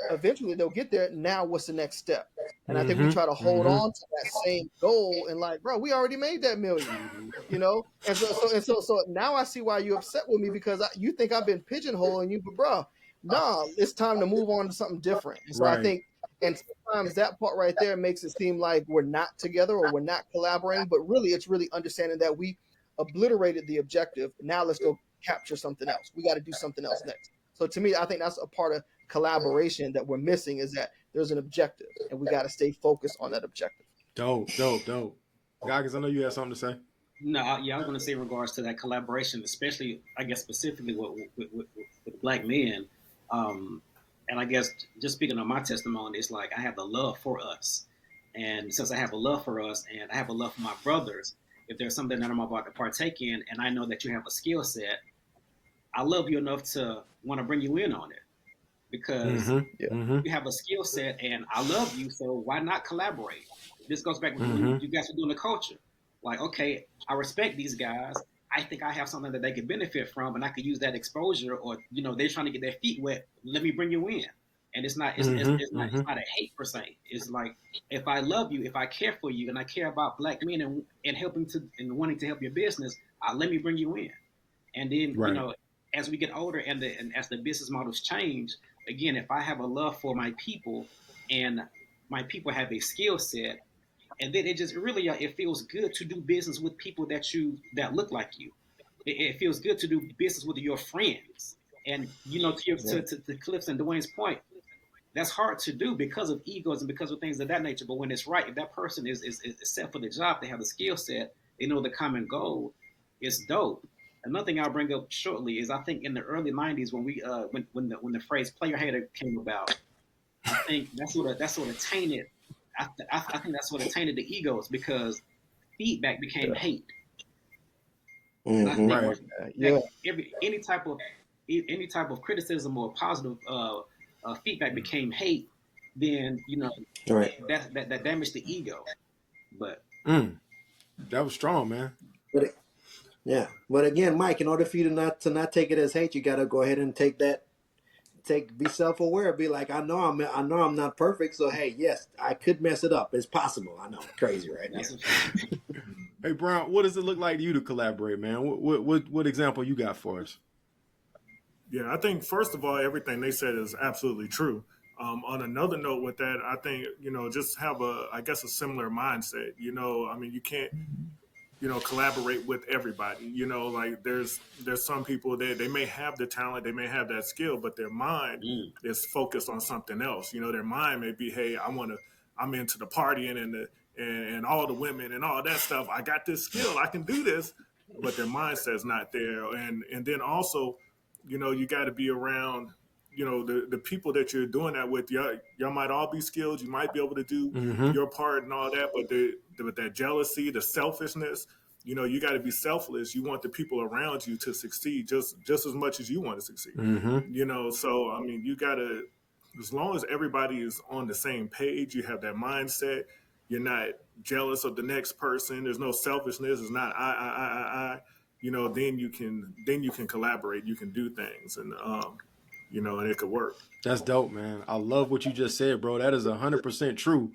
eventually they'll get there. Now what's the next step? And I think we try to hold on to that same goal and like, bro, we already made that million, And so now I see why you're upset with me, because you think I've been pigeonholing you, but bro, no, it's time to move on to something different. And so I Right. think, and sometimes that part right there makes it seem like we're not together or we're not collaborating, but really it's really understanding that we obliterated the objective. Now let's go capture something else. We got to do something else next. So to me, I think that's a part of collaboration that we're missing, is that there's an objective and we got to stay focused on that objective. Dope. Goggins, I know you had something to say. No, yeah, I was going to say in regards to that collaboration, especially, I guess, specifically with black men. And I guess just speaking on my testimony, it's like I have the love for us. And since I have a love for us and I have a love for my brothers, if there's something that I'm about to partake in and I know that you have a skill set, I love you enough to want to bring you in on it, because Yeah. you have a skill set and I love you, so why not collaborate? This goes back when you guys were doing the culture. Like, okay, I respect these guys. I think I have something that they could benefit from, and I could use that exposure. Or they're trying to get their feet wet. Let me bring you in. And it's not Mm-hmm. a hate per se. It's like, if I love you, if I care for you, and I care about black men and helping to and wanting to help your business, let me bring you in. And then, Right. as we get older and as the business models change, again, if I have a love for my people and my people have a skill set, and then it just really it feels good to do business with people that look like you. It feels good to do business with your friends. And Yeah. to Cliff's and Dwayne's point, that's hard to do because of egos and because of things of that nature. But when it's right, if that person is set for the job, they have the skill set, they know the common goal, it's dope. Another thing I'll bring up shortly is, I think in the early '90s, when we when the phrase player hater came about, I think that's sort of tainted. I think that's sort of tainted the egos, because feedback became hate. And I Mm-hmm. think Right. once Yeah. any type of criticism or positive feedback became hate, then Right. that damaged the ego. But Mm. That was strong, man. But yeah. But again, Mike, in order for you to not take it as hate, you got to go ahead and be self-aware. Be like, I know I'm not perfect. So hey, yes, I could mess it up. It's possible. I know. Crazy, right? Yeah. that's a fact. Hey, Brown, what does it look like to you to collaborate, man? What example you got for us? Yeah, I think first of all, everything they said is absolutely true. On another note, with that, I think just have I guess, a similar mindset. I mean, you can't collaborate with everybody. Like there's some people that they may have the talent, they may have that skill, but their mind Mm. is focused on something else. Their mind may be, hey, I'm into the partying and all the women and all that stuff. I got this skill, I can do this, but their mindset's not there. And then also, you got to be around the people that you're doing that with. Y'all might all be skilled, you might be able to do Mm-hmm. your part and all that, but with that jealousy, the selfishness, you got to be selfless. You want the people around you to succeed just as much as you want to succeed. Mm-hmm. So I mean, you got to, as long as everybody is on the same page, you have that mindset. You're not jealous of the next person. There's no selfishness. It's not I. Then you can collaborate. You can do things, and it could work. That's dope, man. I love what you just said, bro. That is 100% true.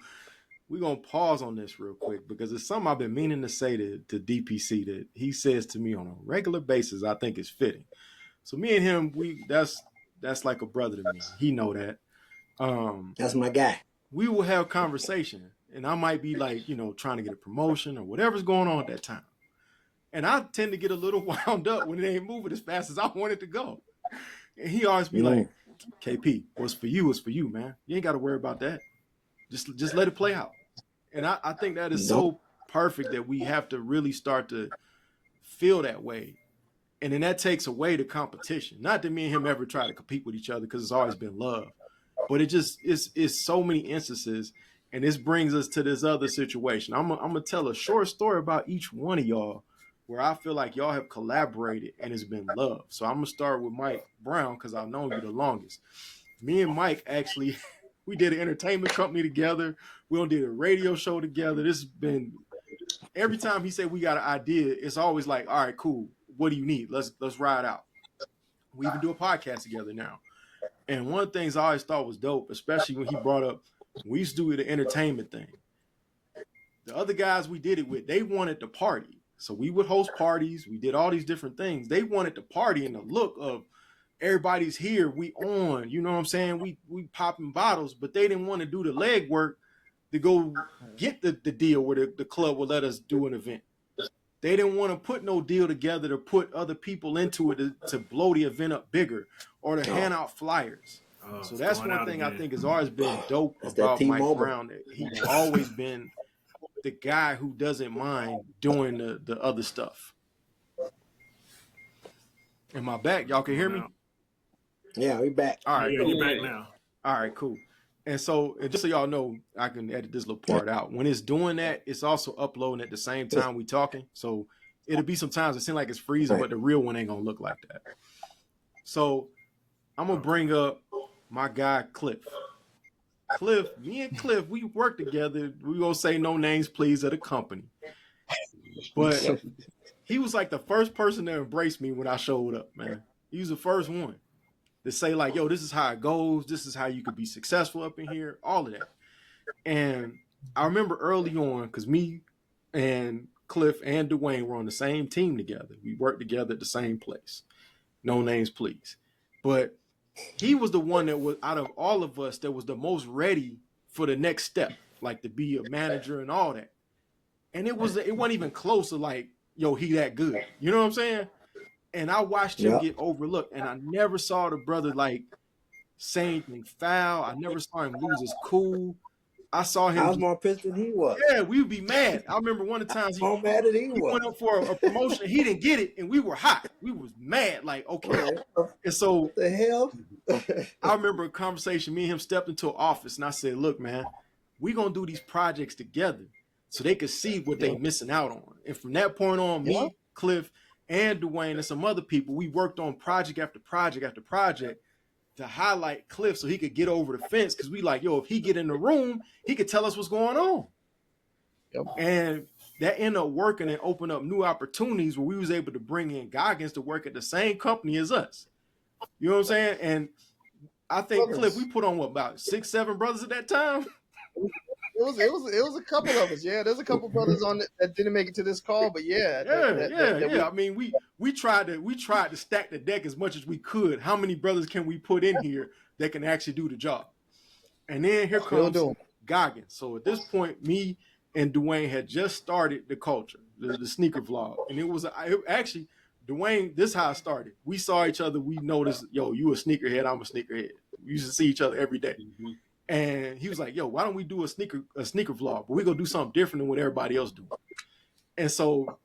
We're going to pause on this real quick because it's something I've been meaning to say to DPC that he says to me on a regular basis. I think is fitting. So me and him, that's like a brother to me. He know that. Um, That's my guy. we will have conversation, and I might be like, trying to get a promotion or whatever's going on at that time. And I tend to get a little wound up when it ain't moving as fast as I want it to go. And he always be Mm. like, KP, what's for you is for you, man. You ain't got to worry about that. Just let it play out. And I think that is Don't. so perfect that we have to really start to feel that way. And then that takes away the competition. Not that me and him ever try to compete with each other, because it's always been love. But it just it's so many instances. And this brings us to this other situation. I'm gonna tell a short story about each one of y'all where I feel like y'all have collaborated and it's been love. So I'm gonna start with Mike Brown because I've known you the longest. Me and Mike actually we did an entertainment company together. We did a radio show together. This has been every time he said we got an idea, it's always like, all right, cool. What do you need? Let's ride out. We even do a podcast together now. And one of the things I always thought was dope, especially when he brought up we used to do the entertainment thing. The other guys we did it with, they wanted to party. So we would host parties. We did all these different things. They wanted to party in the look of everybody's here. We on, you know what I'm saying? We popping bottles, but they didn't want to do the leg work to go get the deal where the club would let us do an event. They didn't want to put no deal together to put other people into it to blow the event up bigger or to hand Oh, out flyers. So It's that's going one out thing I again. think has always been dope that's that about Mike T-Mobile. Brown. That he's always been the guy who doesn't mind doing the other stuff. Am I back? Y'all can hear Going me? out. Yeah, we back. All Yeah, right, yeah, cool. you're back Yeah. now. All right, cool. And so, and just so y'all know, I can edit this little part out. When it's doing that, it's also uploading at the same time we talking. So it'll be sometimes it seems like it's freezing, Right. but the real one ain't gonna look like that. So I'm gonna Okay. bring up my guy Cliff. Cliff, me and Cliff, we work together. We gonna say no names, please, of the company. But he was like the first person to embrace me when I showed up, man. He was the first one. to say like, yo, this is how it goes. This is how you could be successful up in here. All of that. And I remember early on, because me and Cliff and Dwayne were on the same team together. We worked together at the same place. No names, please. But he was the one that was out of all of us that was the most ready for the next step, like to be a manager and all that. And it wasn't even close to like, yo, he that good. You know what I'm saying? And I watched him get overlooked, and I never saw the brother like say anything foul. I never saw him lose his cool. I saw him. I was more pissed than he was. Yeah, we would be mad. I remember one of the times More mad than he he was. went up for a promotion. He didn't get it, and we were hot. We was mad, like, okay. And so What the hell? I remember a conversation. Me and him stepped into an office, and I said, "Look, man, we gonna do these projects together, so they could see what they missing out on." And from that point on, me, Cliff, and Dwayne, and some other people, we worked on project after project after project to highlight Cliff so he could get over the fence. Because we like, yo, if he get in the room, he could tell us what's going on. Yep. And that ended up working and opened up new opportunities where we was able to bring in Goggins to work at the same company as us. You know what I'm saying? And I think, Cliff, we put on what, about 6, 7 brothers at that time? It was a couple of us. Yeah, there's a couple brothers on it that didn't make it to this call, but yeah. I mean, we tried to stack the deck as much as we could. How many brothers can we put in here that can actually do the job? And then here comes Goggins. So at this point, me and Dwayne had just started the culture, the sneaker vlog, and it was actually Dwayne. This is how it started. We saw each other. We noticed, yo, you a sneakerhead, I'm a sneakerhead. We used to see each other every day. Mm-hmm. And he was like, yo, why don't we do a sneaker vlog? But we're going to do something different than what everybody else do. And so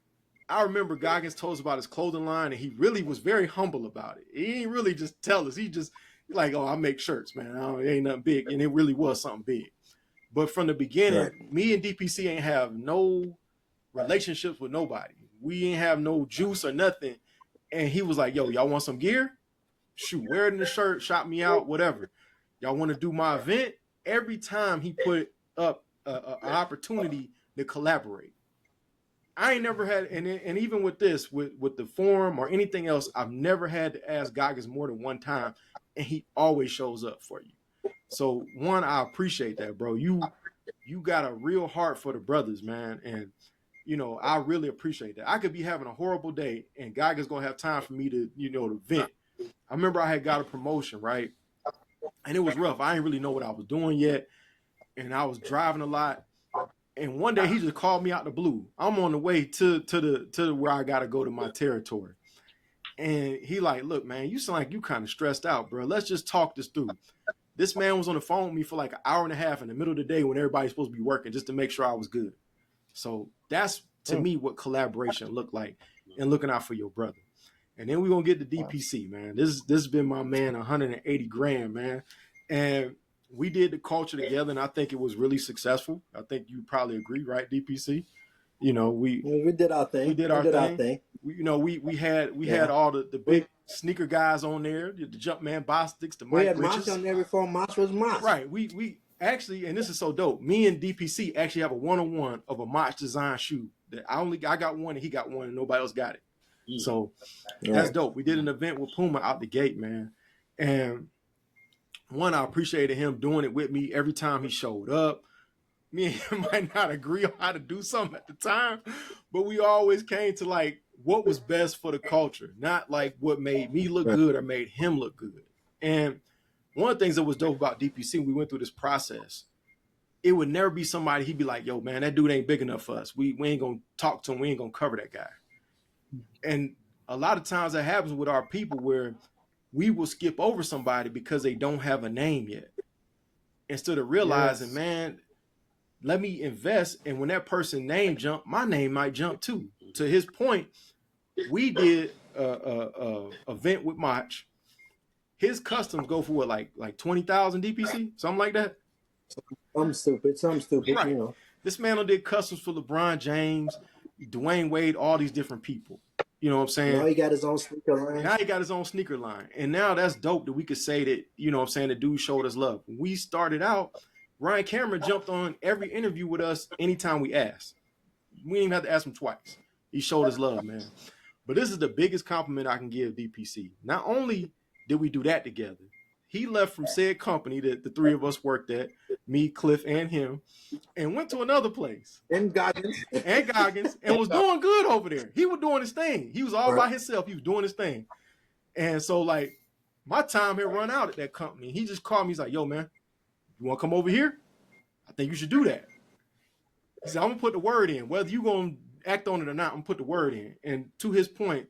I remember Goggins told us about his clothing line, and he really was very humble about it. He didn't really just tell us. He just like, oh, I make shirts, man. It ain't nothing big. And it really was something big. But from the beginning, me and DPC ain't have no relationships with nobody. We ain't have no juice or nothing. And he was like, yo, y'all want some gear? Shoot, wear it in the shirt, shop me out, whatever. Y'all want to do my event? Every time he put up an opportunity to collaborate. I ain't never had, and even with this, with the forum or anything else, I've never had to ask Goggins more than one time, and he always shows up for you. So one, I appreciate that, bro. You got a real heart for the brothers, man, and you know I really appreciate that. I could be having a horrible day, and Goggins gonna have time for me to, to vent. I remember I had got a promotion, right? And it was rough. I didn't really know what I was doing yet. And I was driving a lot. And one day he just called me out the blue. I'm on the way to where I gotta go to my territory. And he like, look, man, you sound like you kind of stressed out, bro. Let's just talk this through. This man was on the phone with me for like an hour and a half in the middle of the day when everybody's supposed to be working just to make sure I was good. So that's to me what collaboration looked like and looking out for your brother. And then we're going to get to DPC, man. This has been my man, 180 grand, man. And we did the culture together, and I think it was really successful. I think you probably agree, right, DPC? You know, we did our thing. We did our thing. We had all the big sneaker guys on there, the Jumpman Bostics, the Mike We had Bridges. Mosh on there before Mosh was Mosh. Right. We actually, and this is so dope, me and DPC actually have a one-on-one of a Mosh design shoe that I got one and he got one and nobody else got it. So that's dope. We did an event with Puma out the gate, man. And one, I appreciated him doing it with me every time he showed up. Me and him might not agree on how to do something at the time, but we always came to like what was best for the culture, not like what made me look good or made him look good. And one of the things that was dope about DPC, we went through this process. It would never be somebody, he'd be like, yo, man, that dude ain't big enough for us. We ain't going to talk to him. We ain't going to cover that guy. And a lot of times that happens with our people where we will skip over somebody because they don't have a name yet. Instead of realizing, man, let me invest. And when that person's name jump, my name might jump too. To his point, we did a event with Mach. His customs go for what, like 20,000 DPC, something like that. Something stupid, right. You know. This man did customs for LeBron James, Dwayne Wade, all these different people. You know what I'm saying? Now he got his own sneaker line. And now that's dope that we could say that, you know what I'm saying, the dude showed us love. When we started out, Ryan Cameron jumped on every interview with us anytime we asked. We didn't even have to ask him twice. He showed us love, man. But this is the biggest compliment I can give DPC. Not only did we do that together? He left from said company that the three of us worked at, me, Cliff, and him, and went to another place. And Goggins. And Goggins, and was doing good over there. He was doing his thing. He was all Right. by himself. He was doing his thing. And so, like, my time had run out at that company. He just called me. He's like, yo, man, you want to come over here? I think you should do that. He said, I'm going to put the word in. Whether you're going to act on it or not, I'm going to put the word in. And to his point,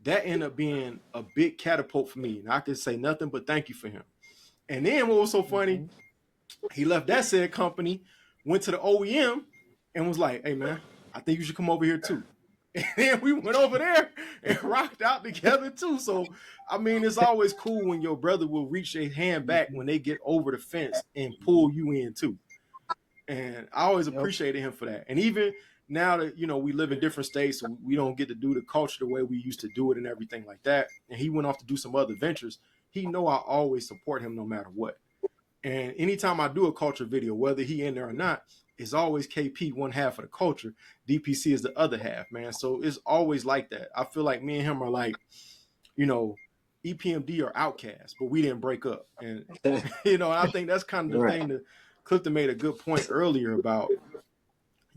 that ended up being a big catapult for me. And I could say nothing but thank you for him. And then what was so funny, he left that said company, went to the OEM, and was like, hey, man, I think you should come over here too. And then we went over there and rocked out together too. So, I mean, it's always cool when your brother will reach a hand back when they get over the fence and pull you in too. And I always appreciated him for that. And even now that, you know, we live in different states, so we don't get to do the culture the way we used to do it and everything like that. And he went off to do some other ventures. He know I always support him no matter what. And anytime I do a culture video, whether he in there or not, it's always KP one half of the culture. DPC is the other half, man. So it's always like that. I feel like me and him are like, you know, EPMD or Outcast, but we didn't break up. And, you know, I think that's kind of the thing that Clifton made a good point earlier about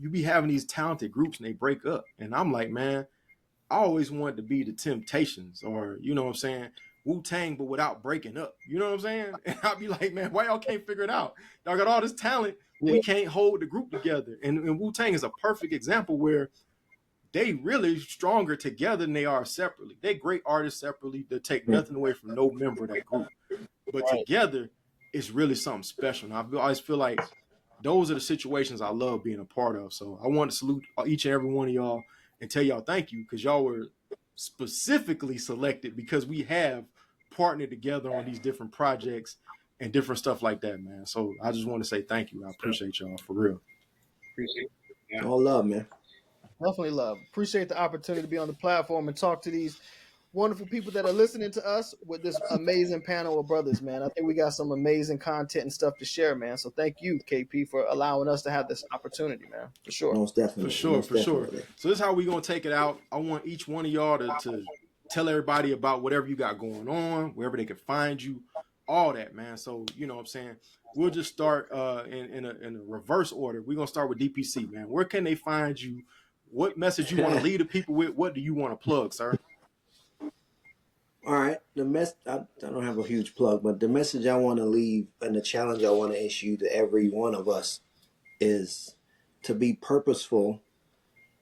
you be having these talented groups and they break up. And I'm like, man, I always wanted to be the Temptations or, you know what I'm saying, Wu-Tang, but without breaking up. You know what I'm saying? And I'd be like, man, why y'all can't figure it out? Y'all got all this talent. We can't hold the group together. And Wu-Tang is a perfect example where they really stronger together than they are separately. They great artists separately. They take nothing away from no member of that group. But together, it's really something special. And I always feel like those are the situations I love being a part of. So I want to salute each and every one of y'all and tell y'all thank you because y'all were specifically selected because we have partnered together on these different projects and different stuff like that, man. So I just want to say thank you. I appreciate y'all for real. Appreciate it. Yeah. All love, man. Definitely love. Appreciate the opportunity to be on the platform and talk to these wonderful people that are listening to us with this amazing panel of brothers, man. I think we got some amazing content and stuff to share, man. So thank you, KP, for allowing us to have this opportunity, man. For sure. Most definitely. For sure, Most for sure. definitely. So this is how we're going to take it out. I want each one of y'all to tell everybody about whatever you got going on, wherever they can find you, all that, man. So, you know what I'm saying? We'll just start in a reverse order. We're going to start with DPC, man. Where can they find you? What message you want to leave the people with? What do you want to plug, sir? All right. I don't have a huge plug, but the message I want to leave and the challenge I want to issue to every one of us is to be purposeful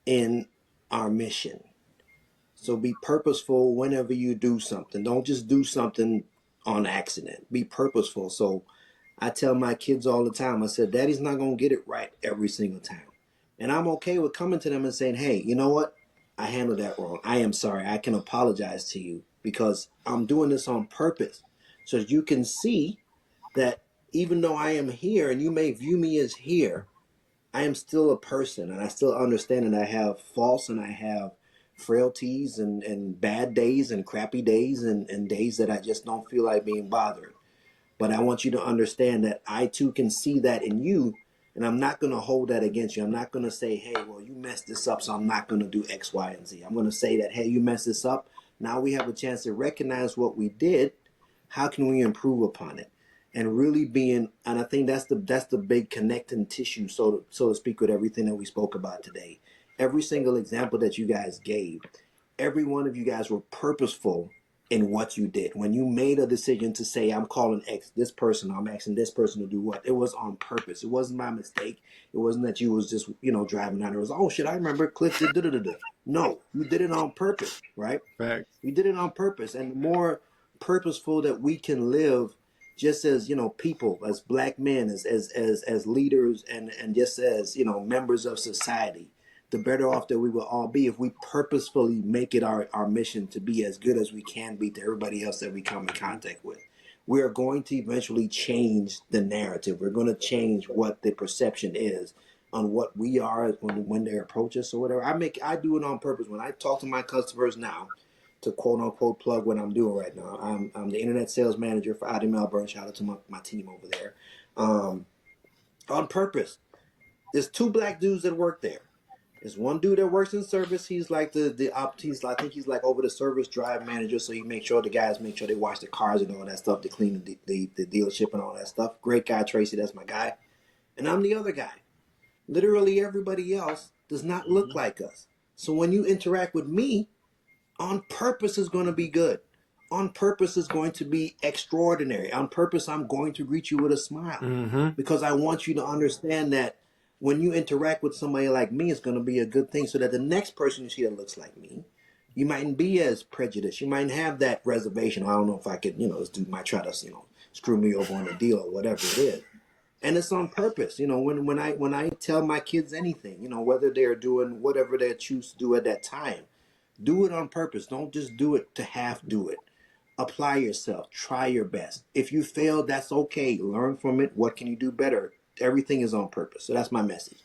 in our mission. So be purposeful whenever you do something. Don't just do something on accident. Be purposeful. So I tell my kids all the time, I said, Daddy's not going to get it right every single time. And I'm okay with coming to them and saying, hey, you know what? I handled that wrong. I am sorry. I can apologize to you because I'm doing this on purpose. So you can see that even though I am here and you may view me as here, I am still a person and I still understand that I have faults and I have frailties and bad days and crappy days and days that I just don't feel like being bothered. But I want you to understand that I too can see that in you, and I'm not going to hold that against you. I'm not going to say, hey, well, you messed this up, so I'm not going to do X, Y, and Z. I'm going to say that, hey, you messed this up. Now we have a chance to recognize what we did. How can we improve upon it? And really being, and I think that's the big connecting tissue, so to speak, with everything that we spoke about today. Every single example that you guys gave, every one of you guys were purposeful in what you did. When you made a decision to say, I'm calling X this person, I'm asking this person to do what, it was on purpose. It wasn't my mistake. It wasn't that you was just, driving down. It was, oh shit, I remember Cliff did da-da-da-da. No, you did it on purpose, right? Facts. You did it on purpose. And the more purposeful that we can live just as, people, as black men, as leaders and just as, members of society, the better off that we will all be if we purposefully make it our mission to be as good as we can be to everybody else that we come in contact with. We are going to eventually change the narrative. We're going to change what the perception is on what we are when they approach us or whatever. I do it on purpose. When I talk to my customers now, to quote unquote plug what I'm doing right now, I'm the internet sales manager for Audi Melbourne. Shout out to my team over there. On purpose. There's two black dudes that work there. There's one dude that works in service. He's like I think he's like over the service drive manager. So he makes sure the guys make sure they wash the cars and all that stuff, to clean the dealership and all that stuff. Great guy, Tracy. That's my guy. And I'm the other guy. Literally everybody else does not look like us. So when you interact with me, on purpose is going to be good. On purpose is going to be extraordinary. On purpose, I'm going to greet you with a smile, because I want you to understand that when you interact with somebody like me, it's going to be a good thing, so that the next person you see that looks like me, you mightn't be as prejudiced. You mightn't have that reservation. I don't know if I could, this dude might try to, screw me over on a deal or whatever it is. And it's on purpose. When I tell my kids anything, whether they're doing whatever they choose to do at that time, do it on purpose. Don't just do it to half do it. Apply yourself. Try your best. If you fail, that's okay. Learn from it. What can you do better? Everything is on purpose. So that's my message.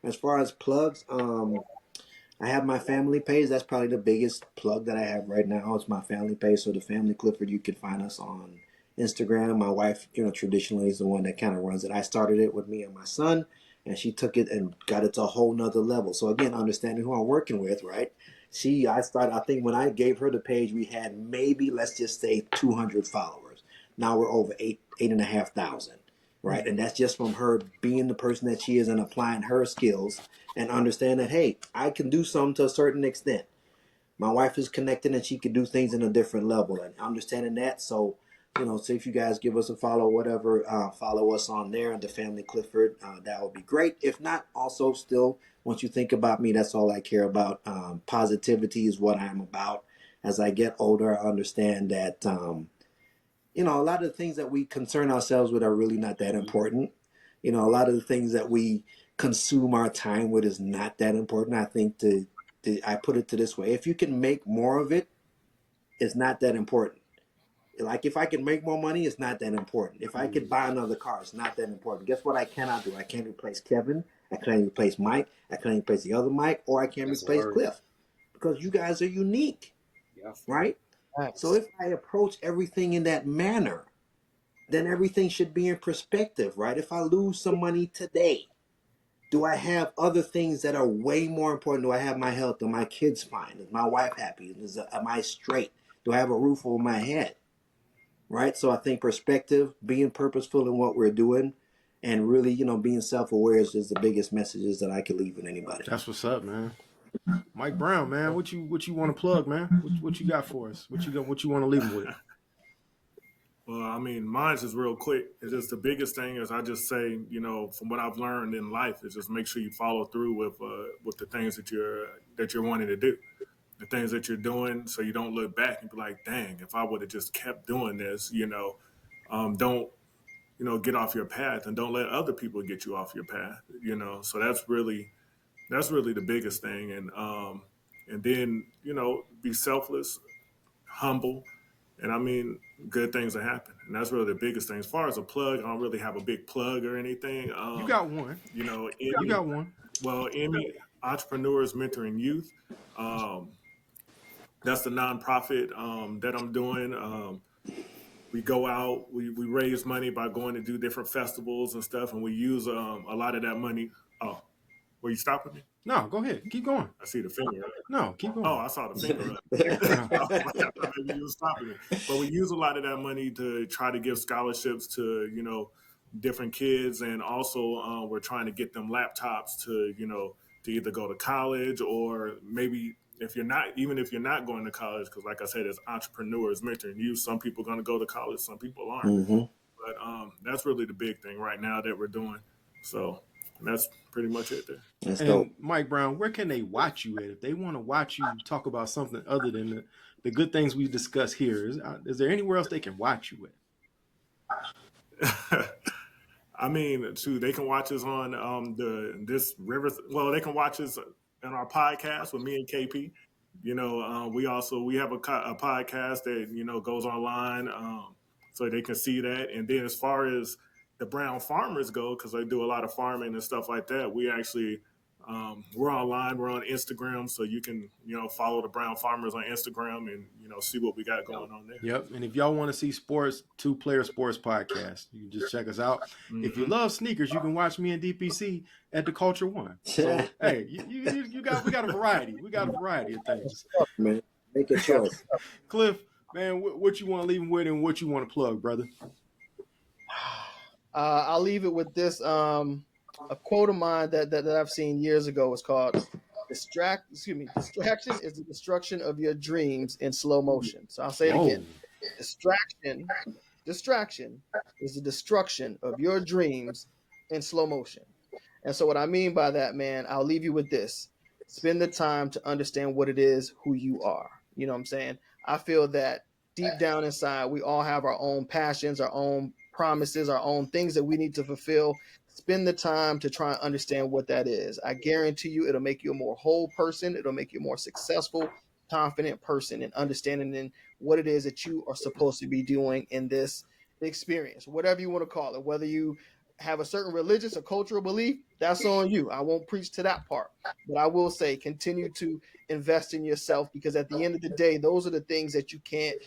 As far as plugs, I have my family page. That's probably the biggest plug that I have right now. It's my family page. So the Family Clifford, you can find us on Instagram. My wife, traditionally is the one that kind of runs it. I started it with me and my son, and she took it and got it to a whole nother level. So again, understanding who I'm working with, right? I think when I gave her the page, we had maybe, let's just say 200 followers. Now we're over 8,500, right? And that's just from her being the person that she is and applying her skills and understand that, hey, I can do something to a certain extent. My wife is connected and she can do things in a different level, and understanding that. So, so if you guys give us a follow, whatever, follow us on there, the Family Clifford, that would be great. If not, also still, once you think about me, that's all I care about. Positivity is what I'm about. As I get older, I understand that, a lot of the things that we concern ourselves with are really not that important. A lot of the things that we consume our time with is not that important. I think I put it to this way: if you can make more of it, it's not that important. Like if I can make more money, it's not that important. If I could buy another car, it's not that important. Guess what I cannot do? I can't replace Kevin. I can't replace Mike. I can't replace the other Mike, or I can't replace Cliff, because you guys are unique, right? Thanks. So if I approach everything in that manner, then everything should be in perspective, right? If I lose some money today, do I have other things that are way more important? Do I have my health? Are my kids fine? Is my wife happy? Am I straight? Do I have a roof over my head? Right? So I think perspective, being purposeful in what we're doing, and really, being self-aware is the biggest messages that I could leave with anybody. That's what's up, man. Mike Brown, man, what you want to plug, man? What you got for us? What you want to leave them with? Well, I mean, mine's just real quick. It's just the biggest thing is I just say, from what I've learned in life, is just make sure you follow through with the things that you're wanting to do, the things that you're doing, so you don't look back and be like, dang, if I would have just kept doing this, don't get off your path, and don't let other people get you off your path. So that's really the biggest thing, and then be selfless, humble, and I mean, good things will happen, and that's really the biggest thing. As far as a plug, I don't really have a big plug or anything. You got one. You got one. Well, Emmy Entrepreneurs Mentoring Youth. That's the nonprofit that I'm doing. We go out, we raise money by going to do different festivals and stuff, and we use a lot of that money. Oh, were you stopping me? No, go ahead. Keep going. I see the finger. No, keep going. Oh, I saw the finger. Maybe you were stopping me. But we use a lot of that money to try to give scholarships to different kids, and also we're trying to get them laptops to to either go to college, or maybe if you're not going to college, because like I said, as entrepreneurs mentoring you, some people are going to go to college, some people aren't. Mm-hmm. But that's really the big thing right now that we're doing. So that's pretty much it there. That's And dope. Mike Brown, where can they watch you at? If they want to watch you talk about something other than the good things we discuss here, is there anywhere else they can watch you at? I mean, too, they can watch us on this river. Well, they can watch us in our podcast with me and KP. We have a podcast that goes online, so they can see that. And then as far as the brown farmers go, because they do a lot of farming and stuff like that, we actually We're online. We're on Instagram, so you can follow the Brown Farmers on Instagram and see what we got going on there. Yep. And if y'all want to see sports, Two Player Sports Podcast, you can just check us out. If you love sneakers, you can watch me and DPC at the Culture One. So hey, we got a variety. We got a variety of things. Man, make a choice. Cliff, man, what you want to leave them with and what you want to plug, brother? I'll leave it with this. A quote of mine that I've seen years ago was called distraction is the destruction of your dreams in slow motion. So I'll say it again. Distraction is the destruction of your dreams in slow motion. And so what I mean by that, man, I'll leave you with this. Spend the time to understand what it is, who you are. You know what I'm saying? I feel that deep down inside, we all have our own passions, our own promises, our own things that we need to fulfill. Spend the time to try and understand what that is. I guarantee you it'll make you a more whole person. It'll make you a more successful, confident person in understanding in what it is that you are supposed to be doing in this experience, whatever you want to call it, whether you have a certain religious or cultural belief, that's on you. I won't preach to that part, but I will say continue to invest in yourself, because at the end of the day, those are the things that you can't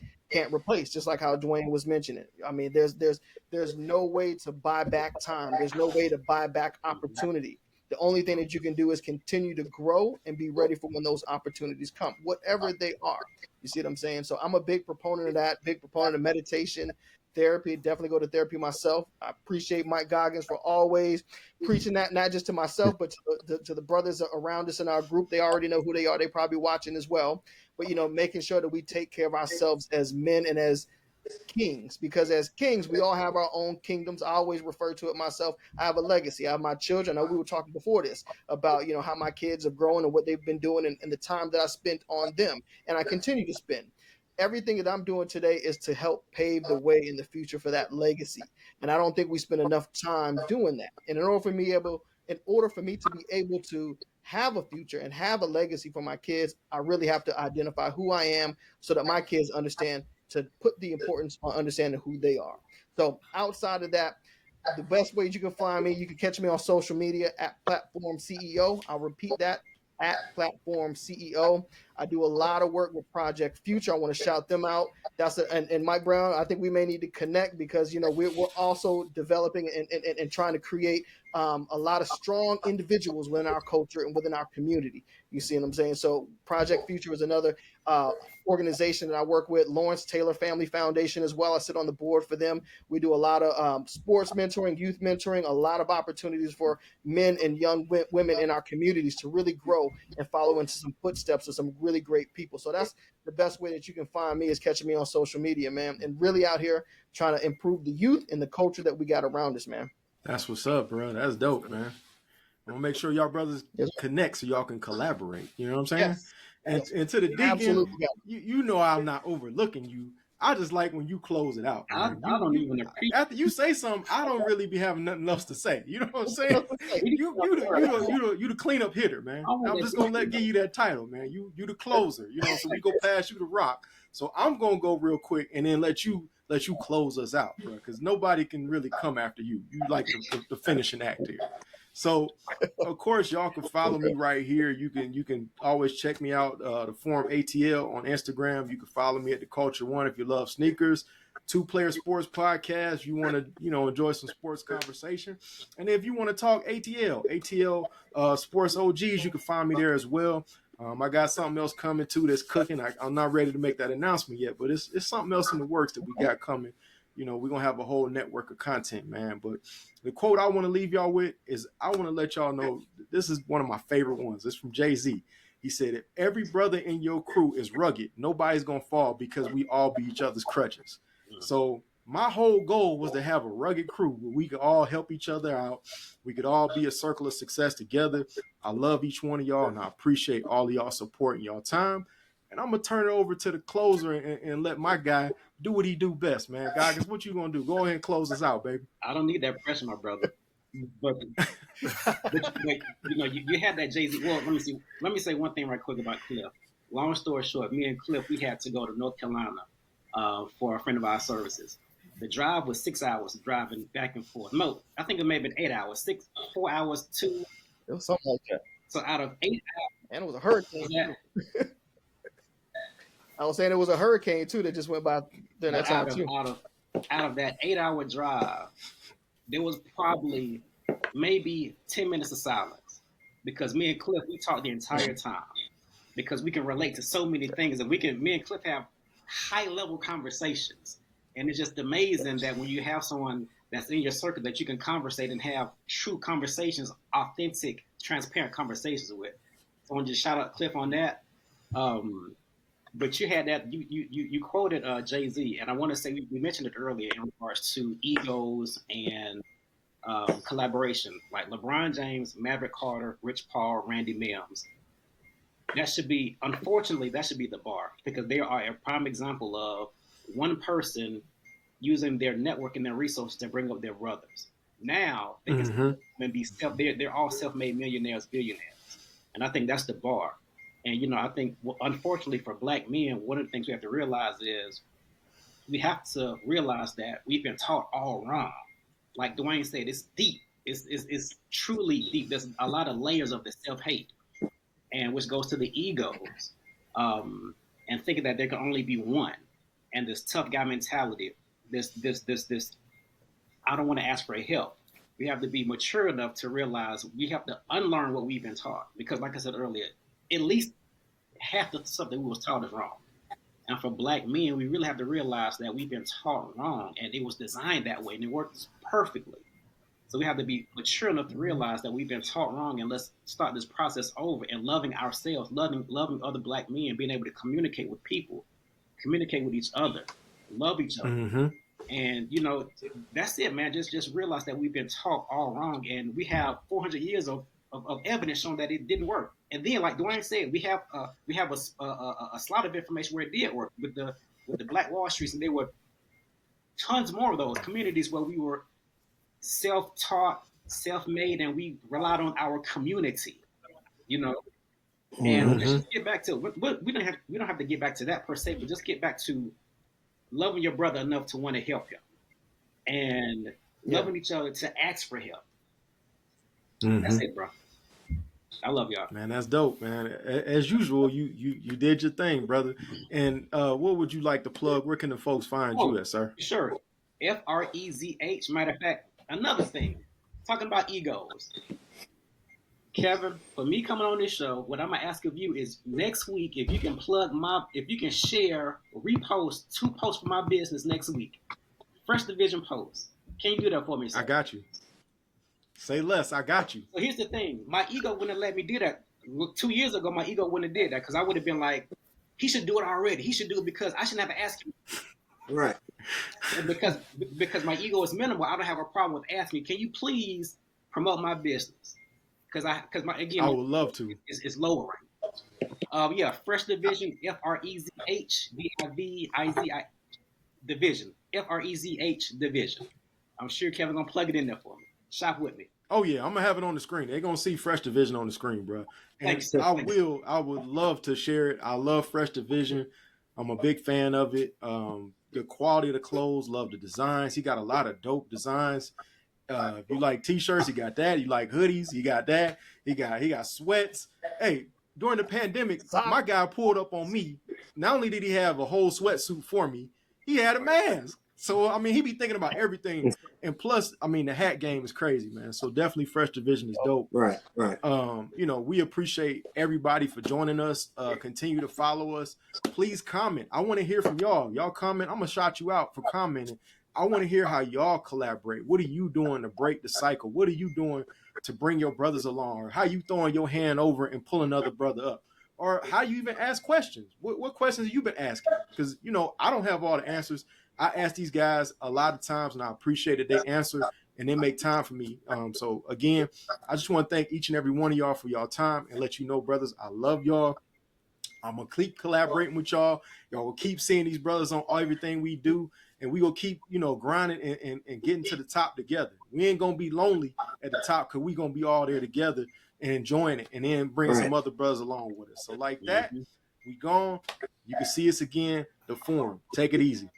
replace. Just like how Dwayne was mentioning. I mean, there's no way to buy back time. There's no way to buy back opportunity. The only thing that you can do is continue to grow and be ready for when those opportunities come, whatever they are. You see what I'm saying? So I'm a big proponent of that, big proponent of meditation, therapy. Definitely go to therapy myself. I appreciate Mike Goggins for always preaching that, not just to myself, but to the brothers around us in our group. They already know who they are. They probably watching as well. But, making sure that we take care of ourselves as men and as kings, because as kings, we all have our own kingdoms. I always refer to it myself. I have a legacy. I have my children. I know we were talking before this about, how my kids have grown and what they've been doing and the time that I spent on them. And I continue to spend. Everything that I'm doing today is to help pave the way in the future for that legacy. And I don't think we spend enough time doing that. And in order for me to be able to have a future and have a legacy for my kids, I really have to identify who I am so that my kids understand to put the importance on understanding who they are. So outside of that, the best ways you can find me, you can catch me on social media at Platform CEO. I'll repeat that, at Platform CEO. I do a lot of work with Project Future. I want to shout them out. And Mike Brown, I think we may need to connect, because we're also developing and trying to create a lot of strong individuals within our culture and within our community. You see what I'm saying? So Project Future is another organization that I work with. Lawrence Taylor Family Foundation as well. I sit on the board for them. We do a lot of sports mentoring, youth mentoring, a lot of opportunities for men and young women in our communities to really grow and follow into some footsteps of some really great people. So that's the best way that you can find me, is catching me on social media, man, and really out here trying to improve the youth and the culture that we got around us, man. That's what's up, bro. That's dope, man. I'm gonna make sure y'all brothers connect so y'all can collaborate. You know what I'm saying? Yes. And to the deacon, you know I'm not overlooking you. I just like when you close it out. I don't even appreciate. After you say something, I don't really be having nothing else to say. You know what I'm saying? You the cleanup hitter, man. I'm just gonna give you that title, man. You the closer. So we go past you the rock. So I'm gonna go real quick and then let you close us out, bro. Because nobody can really come after you. You like the finishing act here. So, of course, y'all can follow me right here. You can always check me out, the Forum ATL on Instagram. You can follow me at the Culture One if you love sneakers. Two Player Sports Podcast. You want to enjoy some sports conversation, and if you want to talk ATL Sports OGs, you can find me there as well. I got something else coming too that's cooking. I'm not ready to make that announcement yet, but it's something else in the works that we got coming. We're going to have a whole network of content, man. But the quote I want to leave y'all with is, I want to let y'all know, this is one of my favorite ones. It's from Jay-Z. He said, if every brother in your crew is rugged, nobody's going to fall, because we all be each other's crutches. So my whole goal was to have a rugged crew where we could all help each other out. We could all be a circle of success together. I love each one of y'all, and I appreciate all of y'all support and y'all time. And I'm going to turn it over to the closer and let my guy do what he do best, man. Goggins, what you going to do? Go ahead and close us out, baby. I don't need that pressure, my brother. But you had that Jay-Z. Well, let me say one thing right quick about Cliff. Long story short, me and Cliff, we had to go to North Carolina for a friend of our services. The drive was 6 hours driving back and forth. No, I think it may have been 8 hours. 4 hours, 2. It was something like that. So out of 8 And it was a hurricane. hours, I was saying it was a hurricane too that just went by during that but time too. out of that 8 hour drive, there was probably maybe 10 minutes of silence because me and Cliff we talked the entire time because we can relate to so many things and me and Cliff have high level conversations, and it's just amazing that when you have someone that's in your circle that you can conversate and have true conversations, authentic, transparent conversations with. So I want to just shout out Cliff on that. Um, but you had that you quoted Jay-Z, and I want to say we mentioned it earlier in regards to egos and collaboration, like LeBron James, Maverick Carter, Rich Paul, Randy Mims. That should be, unfortunately, that should be the bar because they are a prime example of one person using their network and their resources to bring up their brothers. Now they can be they're all self-made millionaires, billionaires, and I think that's the bar. And I think unfortunately for Black men, one of the things we have to realize is we have to realize that we've been taught all wrong. Like Dwayne said, it's deep. It's truly deep. There's a lot of layers of the self-hate, and which goes to the egos, and thinking that there can only be one, and this tough guy mentality. This. I don't want to ask for help. We have to be mature enough to realize we have to unlearn what we've been taught. Because, like I said earlier, at least half the stuff that we was taught is wrong. And for Black men, we really have to realize that we've been taught wrong, and it was designed that way, and it works perfectly. So we have to be mature enough to realize that we've been taught wrong, and let's start this process over and loving ourselves, loving other Black men, being able to communicate with people, communicate with each other, love each other. And that's it, man. Just realize that we've been taught all wrong, and we have 400 years of evidence showing that it didn't work. And then, like Dwayne said, we have a slot of information where it did work with the Black Wall Streets, and there were tons more of those communities where we were self-taught, self-made, and we relied on our community. And let's just get back to we don't have to get back to that per se, but just get back to loving your brother enough to want to help him, and loving each other to ask for help. That's it, bro. I love y'all. Man, that's dope, man. As usual, you did your thing, brother. And what would you like to plug? Where can the folks find you at, sir? Sure. FREZH. Matter of fact, another thing, talking about egos. Kevin, for me coming on this show, what I'm gonna ask of you is next week if you can share or repost 2 posts for my business next week. First Division posts. Can you do that for me, sir? I got you. Say less. I got you. So here's the thing. My ego wouldn't have let me do that. 2 years ago, my ego wouldn't have did that because I would have been like, he should do it already. He should do it because I shouldn't have to ask him. Right. And because my ego is minimal, I don't have a problem with asking, can you please promote my business? Because I would love to. It's lowering. Fresh Division, FREZH Division, FREZH Division. I'm sure Kevin gonna plug it in there for me. Shop with me. Oh yeah, I'm gonna have it on the screen. They're gonna see Fresh Division on the screen, bro. And Thanks. I would love to share it. I love Fresh Division. I'm a big fan of it. The quality of the clothes, love the designs. He got a lot of dope designs. If you like t-shirts, he got that. You like hoodies, he got that. He got sweats. Hey, during the pandemic, my guy pulled up on me. Not only did he have a whole sweatsuit for me, he had a mask. So I mean, he be thinking about everything. And plus, I mean, the hat game is crazy, man. So definitely Fresh Division is dope. Right. We appreciate everybody for joining us. Continue to follow us. Please comment. I want to hear from y'all. Y'all comment. I'm gonna shout you out for commenting. I want to hear how y'all collaborate. What are you doing to break the cycle? What are you doing to bring your brothers along? Or how you throwing your hand over and pulling another brother up? Or how you even ask questions? What questions have you been asking? Because, I don't have all the answers. I ask these guys a lot of times, and I appreciate that they answer and they make time for me. So, again, I just want to thank each and every one of y'all for y'all time and let you know, brothers, I love y'all. I'm going to keep collaborating with y'all. Y'all will keep seeing these brothers on everything we do. And we will keep, grinding and getting to the top together. We ain't going to be lonely at the top because we going to be all there together and enjoying it and then bring some other brothers along with us. So like that, we gone. You can see us again, the Forum. Take it easy.